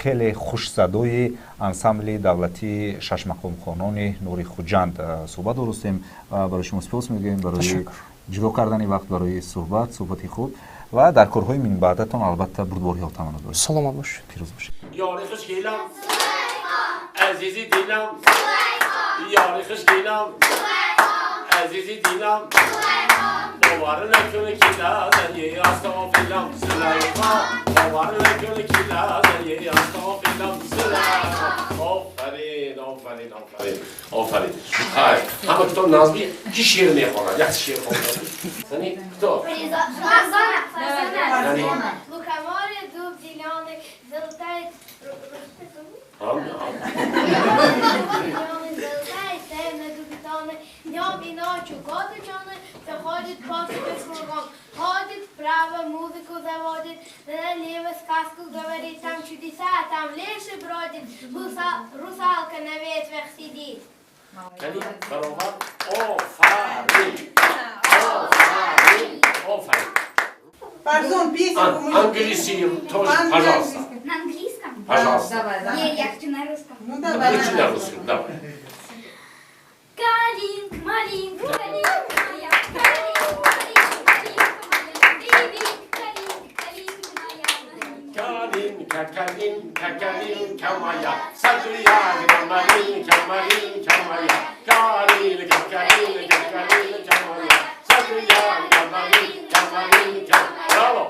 [SPEAKER 1] хеле хушсадои ансамбли давлатии шашмақомхонони Нури Хуҷанд суҳбат дорустем. Барои шумо сипос мегӯем барои ҷудо кардани вақт барои суҳбати худ ва дар корҳои минбаъдатон албатта бурдбори ҳотамона доред.
[SPEAKER 6] саломат бошед.
[SPEAKER 1] пирӯз бошед.
[SPEAKER 7] یاری خوشگیلم عزیزی دینم یاری خوشگیلم عزیزی دینم باور نکنه که لازنی استغفرم سلیمان باور نکنه که لازنی استغفرم سلیمان آفرین آفرین آفرین آفرین های همه کتاب نظمی کی شعر میخواند یک شعر خواند سنی کتاب
[SPEAKER 5] Лукоморье, дуб зеленый, золотая... Зеленый, золотая, темная, дубитоны, днем и ночью год ученый, заходит после бескругом, ходит вправо, музыку заводит, налево сказку говорит, там чудеса, там леший бродит, русалка на ветвях сидит.
[SPEAKER 7] یعنی برابر آفرین آفرین آفرین
[SPEAKER 8] Pardon, песенку мы...
[SPEAKER 7] английский тоже, пожалуйста.
[SPEAKER 5] На английском?
[SPEAKER 7] Пожалуйста.
[SPEAKER 5] Не, я хочу на русском.
[SPEAKER 8] Ну давай.
[SPEAKER 7] Включи на русском, давай.
[SPEAKER 5] Калинка, малинка, калинка моя, калинка, малинка, калинка моя, калинка, калинка моя.
[SPEAKER 7] Калинка, калинка, калинка моя, согряна малинка, малинка моя. Калинка, калинка, калинка моя, согряна малинка, малинка. Браво!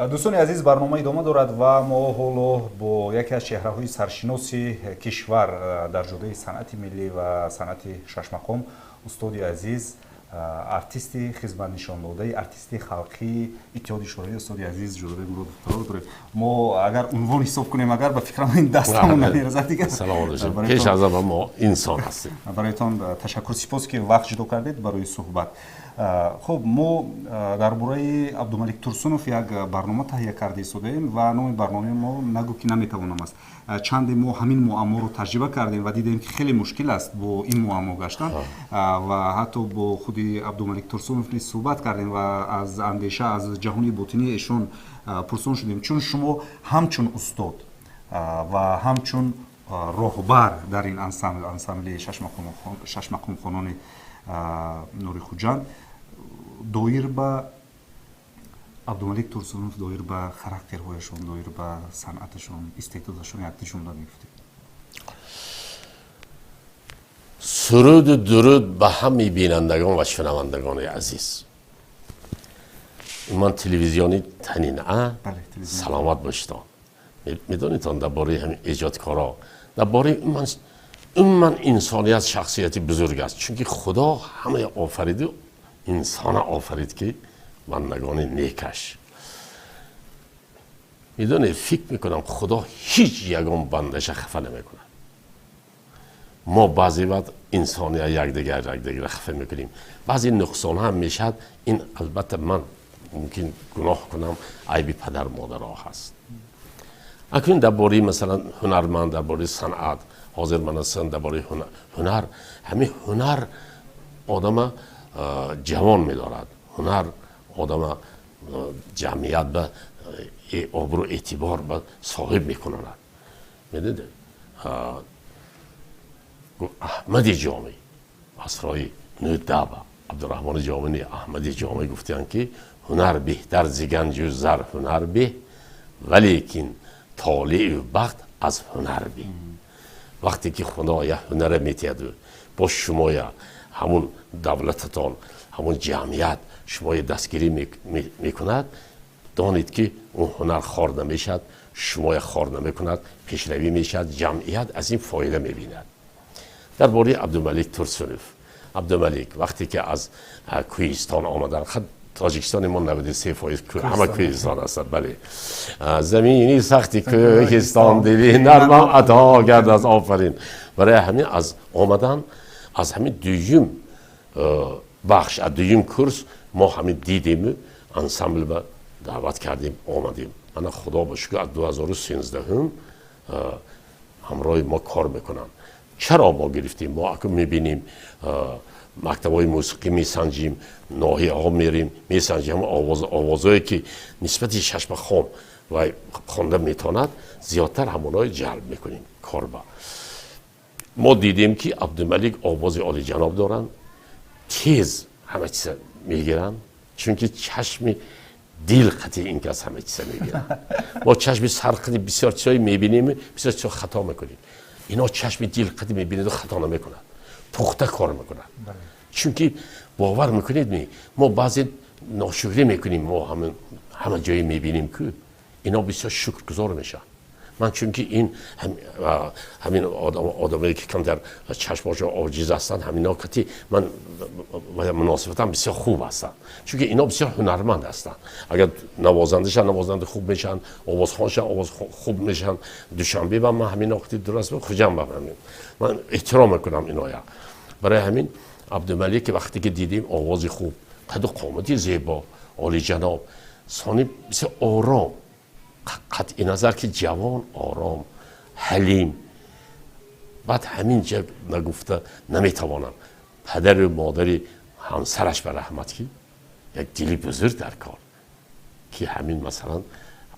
[SPEAKER 1] дӯстони азиз, барнома идома дорад ва мо ҳоло бо яке аз чеҳраҳои саршиноси кишвар дар ҷудои санъати миллӣ ва санъати шашмақом, устоди азиз артисти хизмат нишондадаи артисти халқии иттиҳоди шӯравӣ устоди азиз ҷӯлобек муродовтарро дорем. мо агар унвон ҳисоб кунем агар ба фикрам ин дастамон намеразад дигар.
[SPEAKER 7] салом алейкум. пеш аз ҳама мо инсон ҳастем.
[SPEAKER 1] бароятон ташаккур, сипос ки вақт ҷудо кардед барои суҳбат. хуб, мо дар бораи Абдумалик Турсунов як барнома таҳия карда истодаем ва номи барномаи мо нагӯ ки наметавонам аст. чанде мо ҳамин муамморо таҷриба кардем ва дидем ки хеле мушкил аст бо ин муаммо гаштан ва ҳатто бо худи Абдумалик Турсунов низ суҳбат кардем ва аз андеша аз ҷаҳони ботинии эшон пурсон шудем, чун шумо ҳамчун устод ва ҳамчун роҳбар дар ин ансамбли шашмақомхонони Нури Хуҷанд доир ба Абдумалик Турсунов, доир ба характерҳояшон, доир ба санъаташон, истеъдодашон як нишонда мегуфтед.
[SPEAKER 7] суруду дуруд ба ҳамаи бинандагон ва шунавандагони азиз. ман телевизиони танин саломат бошед. медонитон дар бораи ҳамин эҷодкоро, дар бораи умуман инсоният шахсияти бузург аст, чунки худо ҳамаи офариду инсона офарид ки бандагони некаш. میدونی فکر میکنم خدا هیچ یگان بندش خفه نمیکنه. ما بعضی وقت انسانی یکدیگر خفه میکنیم. بعضی نقصان هم میشد. این البته من ممکن گناه کنم، عیب پدر مادر ها هست. اکنون درباره مثلا هنرمند، درباره صنعت، حاضر من هستم درباره هنر، همین هنر آدم جوان میدارد. هنر آدم جمعیت به آبرو اعتبار به صاحب میکنند. میدونید احمدی جامی اسرای نودابا عبدالرحمن جامی احمدی جامی گفتن که هنر بهتر ز گنج و زر هنر به، ولیکن طالع و بخت از هنر به. وقتی که خدا یه هنر میتید با شما همون دولتتان، همون جمعیت شما دستگیری میکند، دانید که اون هنر خار نمیشد، شما خار نمیکند، پیشروی میشد، جمعیت از این فایده میبیند. درباره عبدالملک ترسونوف، عبدالملک وقتی که از کوهستان آمدن، خود تاجیکستان ما 93% همه کوهستان هستند. بله، زمینی سختی کوهستان دلی نرمم عطا کرد از آفرین. برای همین از آمدن از همین دویم بخش، از دویم کورس ما همین دیدیم، انسامبل با دعوت کردیم آمدیم. من خدا با شکر از 2013 همراه ما کار میکنن. چرا ما گرفتیم؟ ما اگه میبینیم مکتبای موسیقی میسنجیم، ناحیه ها میریم میسنجیم، آوازهایی که نسبت ششم خان و خوانده میتواند زیادتر همونای جلب میکنیم کار با. ما دیدیم که عبدالملک آواز عالی جناب دارن، تیز همه چیز میگیرن، چون که چشم دل قطعی این که از همه چیز میگیرن. ما چشم سرخطی بسیار چیزایی میبینیم، بسیار چیزا خطا میکنیم. اینا چشم دل قطعی میبینید و خطا نمیکنن، پخته کار میکنن. چون که باور میکنید ما بعضی ناشکری میکنیم، ما همه جایی میبینیم که اینا بسیار شکرگزار میشن. من چون که این همین آدمایی که کم در چشماشون عاجز هستن، همینا کتی من مناسبتاً بسیار خوب هستن، چون که اینا بسیار هنرمند هستن. اگر نوازنده خوب میشن، آوازخوانشن آواز خوب میشن. دوشنبه با من همین وقتی درست خجم بفهمیم. من احترام میکنم اینایا. برای همین عبدالملک وقتی که دیدیم آواز خوب، قد و قامتی زیبا، عالی جناب، ثانی بسیار آرام، قطعی نظر که جوان، آرام، حلیم. بعد همین جا نگفته نمیتوانم پدر و مادری همسرش به رحمت که یک دلی بزرگ در کار که همین مثلا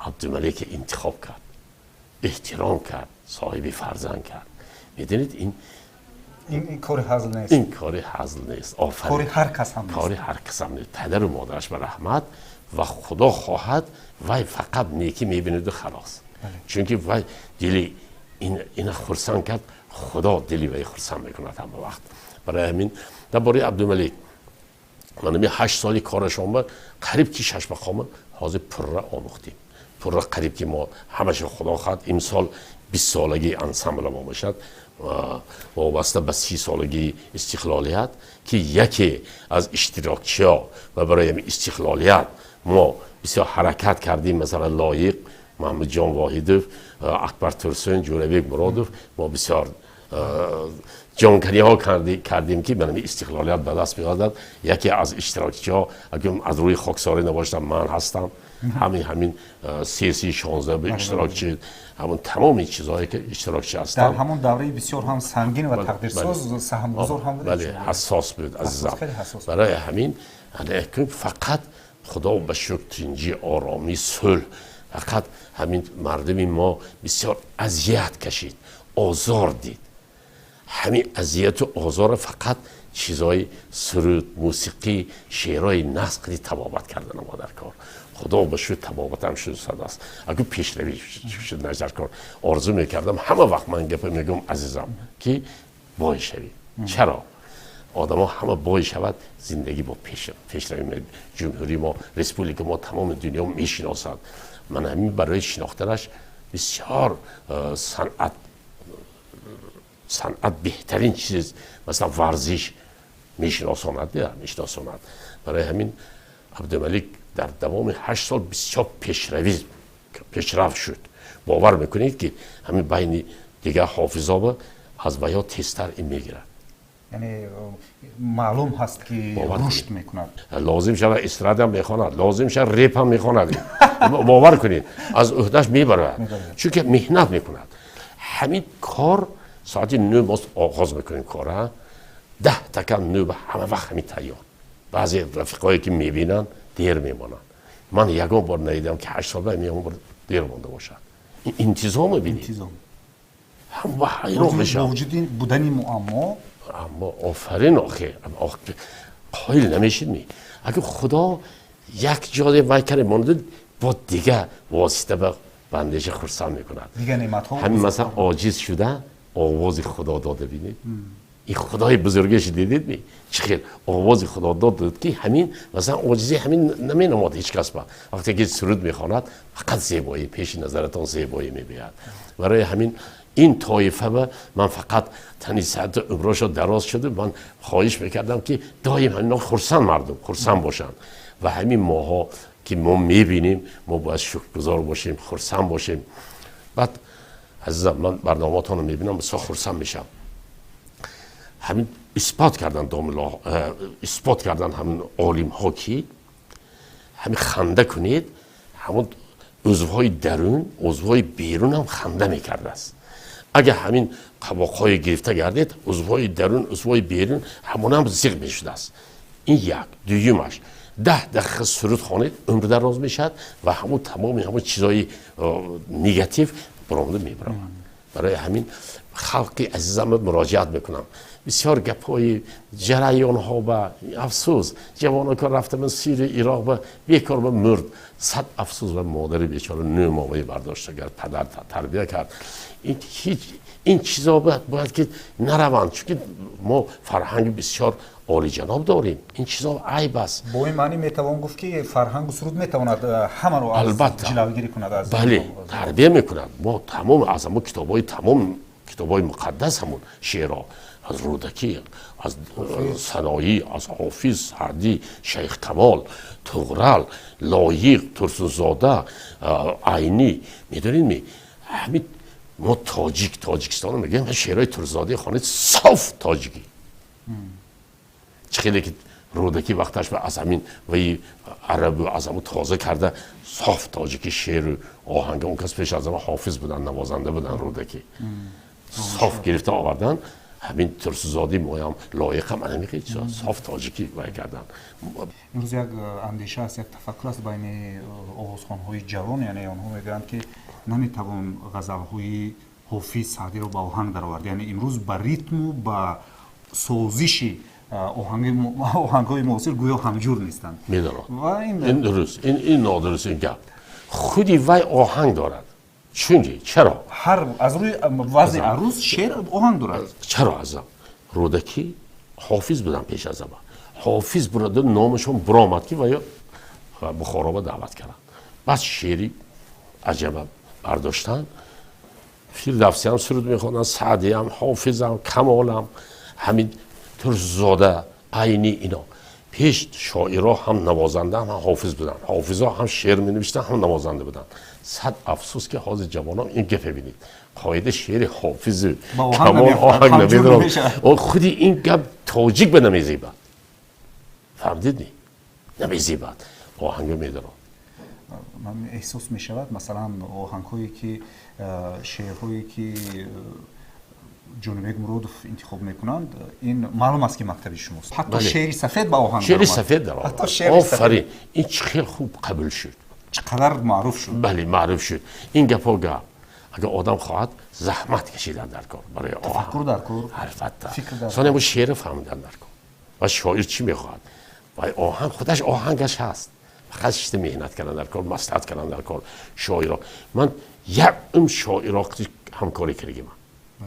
[SPEAKER 7] عبدالملک انتخاب کرد، احترام کرد، صاحب فرزند کرد. میدونید این
[SPEAKER 1] کار هزل نیست.
[SPEAKER 7] این کار هزل نیست.
[SPEAKER 1] کار هر کس هم نیست.
[SPEAKER 7] کار هر کس هم نیست. پدر و مادرش به رحمت و خدا خواهد وای فقط نیکی میبینید و خلاص. چون که وای دلی این خرسان کرد، خدا دلی وای خرسان میکند همه وقت. برای همین درباره عبدالملک من 8 سالی کارش آمد، قریب که 6 مقام حاضر پره آموختیم. پر قریب که ما همش خدا خواهد امسال 20 سالگی انسامبل ما باشد وابسته به 30 سالگی استقلالیت که یکی از اشتراکچی ها و برای استقلالیت ما بسیار حرکت کردیم، مثلا لایق محمد جان واحدوف، اکبر ترسون، جورویک مرادوف، ما بسیار جانکنی ها کردیم که برای استقلالیت به دست بیاورد. یکی از اشتراکچی ها اگر از روی خاکساری نباشتم من هستم، همین سیاسی 16 به اشتراکچی، همون تمام این چیزهایی که اشتراکچی هستن
[SPEAKER 1] در همون دوره بسیار هم سنگین و تقدیرساز سهمگذار هم بود.
[SPEAKER 7] بله حساس بود عزیزم. برای همین فقط خدا به شکر اینجی آرامی صلح، فقط همین مردم ما بسیار اذیت کشید، آزار دید. همین اذیت و آزار فقط چیزای سرود، موسیقی، شعرهای نسقی تبابت کردن ما در کار. خدا به شکر تبابت هم شد است. اگه پیشروی شد نظر کار آرزو میکردم همه وقت من گپ میگم عزیزم که بای شوی. چرا؟ آدم ها همه بای شود زندگی با پیشروی جمهوری ما، رسپولیک ما تمام دنیا میشناسد. من همین برای شناختنش بسیار صنعت بهترین چیز مثلا ورزش میشناساند. برای همین عبدالملک در دوام 8 سال بسیار پیشرفت شد. باور میکنید که همین بین دیگه حافظا از ویا تیزتر این میگیرد.
[SPEAKER 1] یعنی معلوم هست که رشد میکند.
[SPEAKER 7] لازم شد استراد هم میخواند، لازم شد ریپ هم میخواند. باور کنید از عهدهش میبرد، چون که مهنت میکند. همین کار ساعت 9 ما آغاز میکنیم کار، 10 تکم 9 همه وقت همین تیار. بعضی رفیقایی که میبینن دیر میمانند. من یکم بار ندیدم که 8 سال بعد میام بار دیر مونده باشد. این انتظام ببینید. هم با حیران میشم.
[SPEAKER 1] با وجود این بودن معما،
[SPEAKER 7] اما آفرین آخه قایل نمیشید می. اگه خدا یک جای وایکر مونده با دیگه واسطه به بندش خرسند میکند.
[SPEAKER 1] دیگه نعمت ها
[SPEAKER 7] همین مثلا عاجز شده آواز خدا داده بینید. این خدای بزرگش دیدید می؟ چخیر آواز خدا داد که همین مثلا عاجزی همین نمی نماد هیچ کس با. وقتی که سرود میخواند فقط زیبایی پیش نظرتان زیبایی میبیاد. برای همین این طایفه به من فقط تنی ساعت عمرش دراز شده، من خواهش میکردم که دایم اینا خرسند مردم خرسند باشن و همین ماها که ما میبینیم ما باید شکرگزار باشیم، خرسند باشیم. بعد عزیزم من برنامه‌تون رو میبینم بسیار خرسند میشم. همین اثبات کردن همین عالم ها که همین خنده کنید، همون عضوهای درون عضوهای بیرون هم خنده میکرده است. اگه همین قباقهای گرفته گردید عضوهای درون عضوهای بیرون همون هم زیغ میشده است. این یک. دویمش 10 دقیقه سرود خوانید عمر دراز میشد و همون تمام همون چیزای نگاتیو برآمده میبرم. برای همین خلقی عزیزم مراجعت میکنم. بسیار گپای جریان ها با افسوس جوانان که رفته من سیر عراق و بیکار به مرد، 100 افسوس و مادر بیچاره 9 ماهه برداشته کرد، پدر تربیت کرد. این چیزا باید که نروند، چون ما فرهنگ بسیار عالی جناب داریم. این چیزا عیب است.
[SPEAKER 1] با این معنی میتوان گفت که فرهنگ و سرود میتواند همه رو از جلوگیری کند از
[SPEAKER 7] بله تربیت میکند. ما تمام از ما کتابای مقدس همون شعرها از رودکی، از سنایی، از حافظ، سعدی، شیخ کمال، طغرل، لایق، ترسونزاده، عینی میدونید همین ما تاجیکستان میگیم شعرهای ترسونزاده خوانید صاف تاجیکی. چخیلی که رودکی وقتش به از همین وی عربی و از همون تازه کرده صاف تاجیکی شعر آهنگ. اون کس پیش از همه حافظ بودن، نوازنده بودن رودکی. صاف گرفته آوردن. همین ترسوزادی مویم لایق هم انمیقی صاف تاجیکی باید کردن.
[SPEAKER 1] امروز یک اندیشه است، یک تفکر است بین آوازخوان‌های جوان، یعنی آنها میگویند که نمیتوان غزل‌های حافظ سعدی رو با آهنگ درآورد. یعنی امروز با ریتم و با سازش آهنگ‌های معاصر گویا همجور نیستند.
[SPEAKER 7] میدونم این درست، این نادرست. این گپ خودی وی آهنگ دارد. چرا؟
[SPEAKER 1] از روی وزن عروس شعر آهنگ دارد.
[SPEAKER 7] چرا ازم؟ رودکی حافظ بودن پیش از ما. حافظ برادر نامشون برآمد که ویا بخارا دعوت کردن. بس شعری عجب برداشتن فیردوسی هم سرود میخوندن، سعدی هم، حافظ هم، کمال هم، همین ترشزاده، عینی، اینا پیش شاعرها هم نوازنده هم حافظ بودن، حافظها هم شعر می نوشتن هم نوازنده بودن. صد افسوس که حاضر جوانان این گپ ببینید، قاعده شعر حافظ کمال آهنگ نمیدونم و خودی این گپ تاجیک به نمیزیبد، فهمدید نی؟ نمیزیبد آهنگ میدونم.
[SPEAKER 1] من احساس می شود مثلا آهنگ هایی که شعرهایی که جنوبک مرودوف انتخاب میکنند این معلوم است که مکتب شماست. حتی شعر سفید با آهنگ
[SPEAKER 7] شعر سفید در آمد. آفرین، این خیلی خوب قبول شد،
[SPEAKER 1] چقدر معروف شد.
[SPEAKER 7] بله معروف شد. این گپا گپ اگر آدم خواهد زحمت کشیدن در کار برای آهنگ،
[SPEAKER 1] تفکر در کار،
[SPEAKER 7] البته ثانیا شعر فهمیدن در کار و شاعر چی میخواهد و آهنگ خودش آهنگش هست، فقط شیشته مهنت کردن در کار، مصلحت کردن در کار. شاعرها من یک شاعرها همکاری کردیم،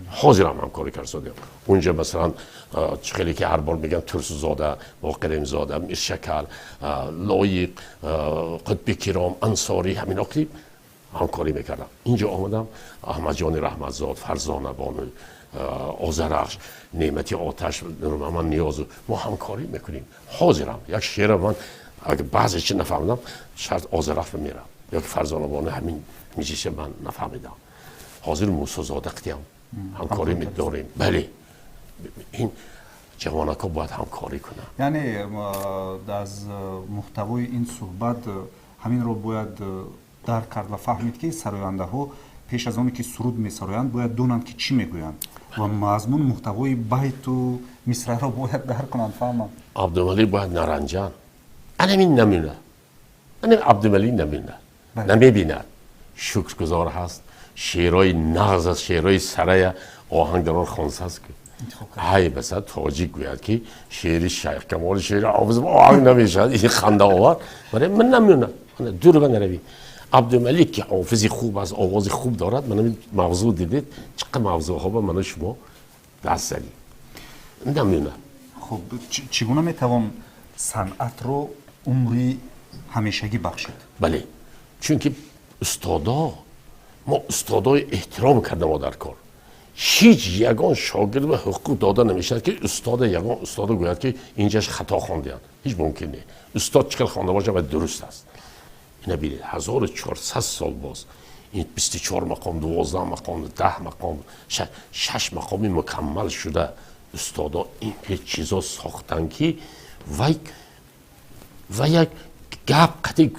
[SPEAKER 7] حاضرم همکاری کردم اونجا. مثلا خیلی که هر بار میگن ترسوزاده، باقریم زاده، میرشکل، لایق، قطب کرام، انصاری، همین اقلیم همکاری میکردم. اینجا آمدم احمد جان رحمتزاد، فرزانه بانو، آذرخش، نعمتی آتش، نورمحمد نیازو، ما همکاری میکنیم. حاضرم یک شعر من اگه بعضی چی نفهمیدم شرط آذرخش میرم یا که فرزانه بانو همین میجیشه من نفهمیدم. حاضر موسی زاده قدیم همکاری می‌داریم. بله این جوانکا باید همکاری کنن.
[SPEAKER 1] یعنی از محتوای این صحبت همین رو باید درک کرد و فهمید که سراینده ها پیش از آنی که سرود می‌سرایند باید دونند که چی میگویند و مضمون محتوای بیت و مصرع رو باید درک کنند، فهمند.
[SPEAKER 7] عبدالملی باید نرنجان این نمیونه، عبدالملی نمیونه، نمیبیند، شکرگزار هست. شعرهای نغز است، شعرهای سرای آهنگداران خونسه است که های بسید تاجیک گوید که شعر شیخ کمال شعر حافظ آهنگ نمیشد. این خنده آور برای من نمیونه، دور به نروی. عبدالملیک که حافظی خوب است، آواز خوب دارد. من این موضوع دیدید چقدر موضوع ها به من شما دست زدید نمیونه.
[SPEAKER 1] خب چگونه میتوان صنعت رو عمری همیشگی بخشید؟
[SPEAKER 7] بله چون که استادا ما استادای احترام کردیم ما در کار. هیچ یگان شاگرد به حقوق داده نمیشه که استاد یگان استاد گوید که اینجاش خطا خواندن. هیچ ممکن نیست. استاد چقدر خوانده باشه و درست است. اینا ببینید 1400 سال باز این 24 مقام، 12 مقام، 10 مقام، 6 مقامی مکمل شده. استادا این چیزا ساختن که و یک گپ قطعی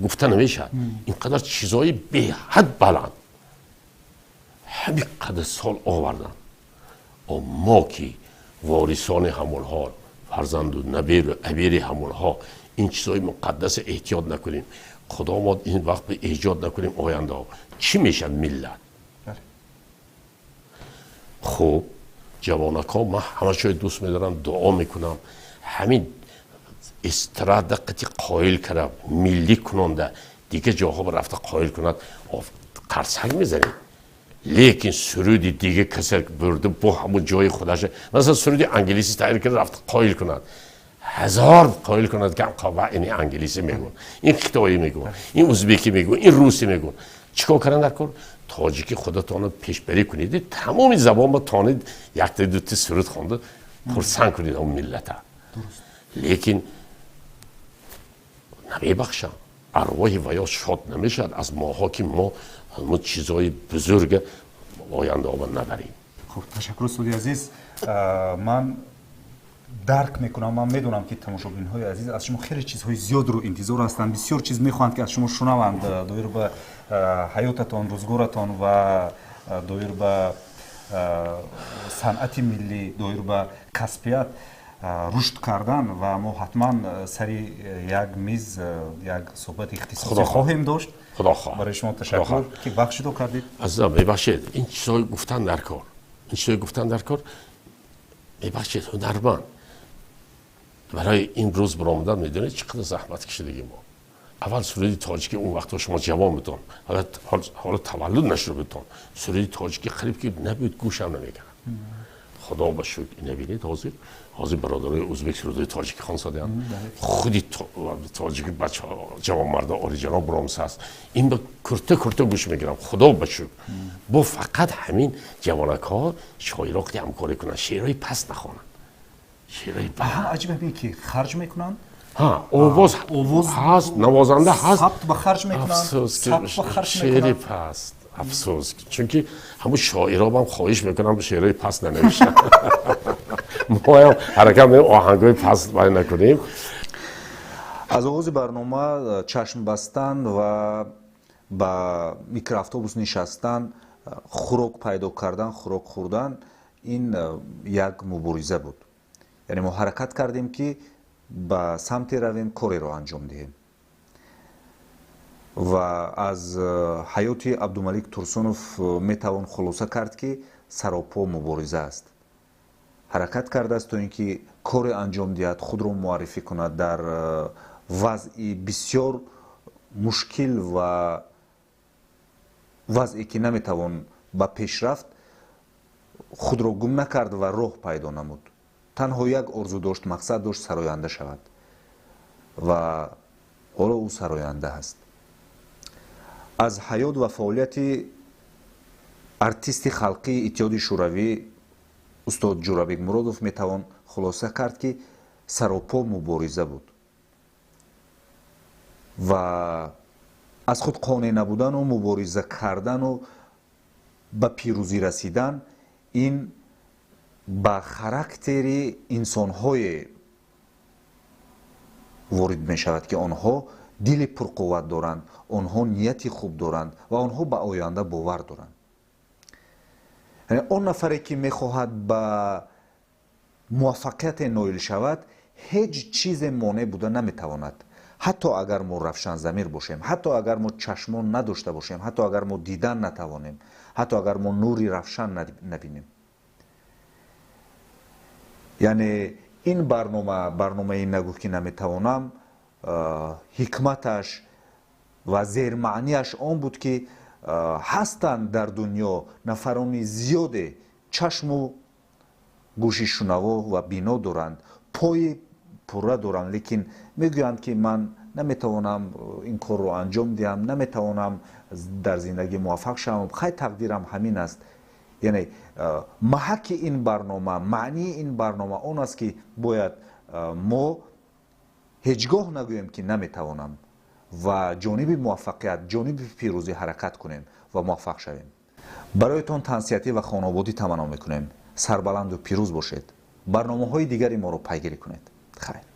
[SPEAKER 7] گفته نمیشه. اینقدر چیزای به حد بلند همین قدر سال آوردن. و ما که وارثان همون حال، فرزند و نبیر و عبیر همون ها این چیزای مقدس احتیاط نکنیم، خدا ما این وقت به ایجاد نکنیم آینده ها چی میشن ملت؟ خب جوانکا من همه شای دوست میدارم، دعا میکنم همین استراد دقیقی قایل کرد ملی کننده دیگه جاها به رفته قایل کند قرصک میزنیم. لیکن سرودی دیگه کسی برده با همون جای خودشه، مثلا سرودی انگلیسی تحریر کرده رفته قایل کند، هزار قایل کند که قبعه این انگلیسی میگون، این خطایی میگون، این ازبکی میگون، این روسی میگون. چیکار کردن در کار؟ تاجیکی خودتان پیش بری کنید، تمام زبان با تانید یک تا دو تا سرود خونده پرسان کنید اون ملت. لیکن نمیبخشم، ارواح ویا شاد نمیشد از ماها که ما همون چیزای بزرگ آینده آمد نبریم.
[SPEAKER 1] خب تشکر استادی عزیز. من درک میکنم، من میدونم که تماشاگرین های عزیز از شما خیلی چیزهای زیاد رو انتظار هستند، بسیار چیز میخواهند که از شما شنوند دایر به حیاتتان، روزگارتان و دایر به صنعت ملی، دایر به کسبیت رشد کردن و ما حتما سری یک میز یک صحبت اختصاصی خواهیم داشت.
[SPEAKER 7] خدا خواه.
[SPEAKER 1] برای شما تشکر که بخشیدو کردید.
[SPEAKER 7] عزیزم ببخشید این چیزای گفتن در کار، این چیزای گفتن در کار ببخشید هنرمند برای این روز برآمدن میدونید چقدر زحمت کشیدگی ما. اول سرودی تاجیکی اون وقتا شما جوان بودن، حالا تولد نشده بودن، سرودی تاجیکی خریب که نبود گوشم نمیکنن. خدا به شکر نبینید حاضر برادرای ازبک روزای تاجیکستان سادن خودی تاجیک بچه جوان مردا اوریجینال برامس هست این به کرته گوش میگیرم خدا به شکر با فقط همین جوانک ها شاعرها وقتی همکاری کنن شعرهای پس نخوانن شعرهای
[SPEAKER 1] هم عجیب همین که خرج میکنن
[SPEAKER 7] ها آواز هست نوازنده هست
[SPEAKER 1] ثبت به خرج میکنن
[SPEAKER 7] افسوس
[SPEAKER 1] ثبت
[SPEAKER 7] که
[SPEAKER 1] به خرج
[SPEAKER 7] شعری
[SPEAKER 1] میکنن
[SPEAKER 7] پست افسوس چون که همون شاعرها هم خواهش میکنم شعرهای پست ننوشتن ما هم حرکت میکنیم آهنگای پست باید نکنیم
[SPEAKER 1] از آغاز برنامه چشم بستن و با میکرواتوبوس نشستن خوراک پیدا کردن خوراک خوردن این یک مبارزه بود یعنی ما حرکت کردیم که به سمت رویم کاری رو انجام دهیم و از حیات عبدالملک ترسونов میتوان خلاصه کرد که سراپا مبارزه است حرکت کرده است تا اینکه کار انجام دهد خود را معرفی کند در وضعی بسیار مشکل و وضعی که نمیتوان به پیش رفت خود را گم نکرد و راه پیدا نمود تنها یک آرزو داشت مقصد داشت سراینده شود و حالا او سراینده است از حیات و فعالیت ارتیست خلقی اتحاد شوروی استاد جورابек муродов میتوان خلاصه کرد که سراپا مبارزه بود و از خود قانع نبودن و مبارزه کردن و به پیروزی رسیدن این به خاراکتر انسان‌های وارد می شود که آنها دل پرقوت دارند آنها نیتی خوب دارند و آنها به آینده باور دارند آن نفری که میخواهد به موفقیت نایل شود هیچ چیز مانع بوده نمیتواند حتی اگر ما روشن ضمیر باشیم حتی اگر ما چشمان نداشته باشیم حتی اگر ما دیدن نتوانیم حتی اگر ما نوری روشن نبینیم یعنی این برنامه نگو که نمیتوانم حکمتش و زیرمعنیش آن بود که هستند در دنیا نفران زیاد چشم و گوشی شنوا و بینا دارند پای پره دارند لیکن میگویند که من نمیتوانم این کار رو انجام دهم نمیتوانم در زندگی موفق شوم خیلی تقدیرم همین است یعنی محک این برنامه معنی این برنامه آن است که باید ما هیچگاه نگوییم که نمیتوانم و جانب موفقیت جانب پیروزی حرکت کنیم و موفق شویم برایتان تنصیحاتی و خانوادی تمنا میکنیم سربلند و پیروز باشید برنامه های دیگری ما رو پیگیری کنید خیر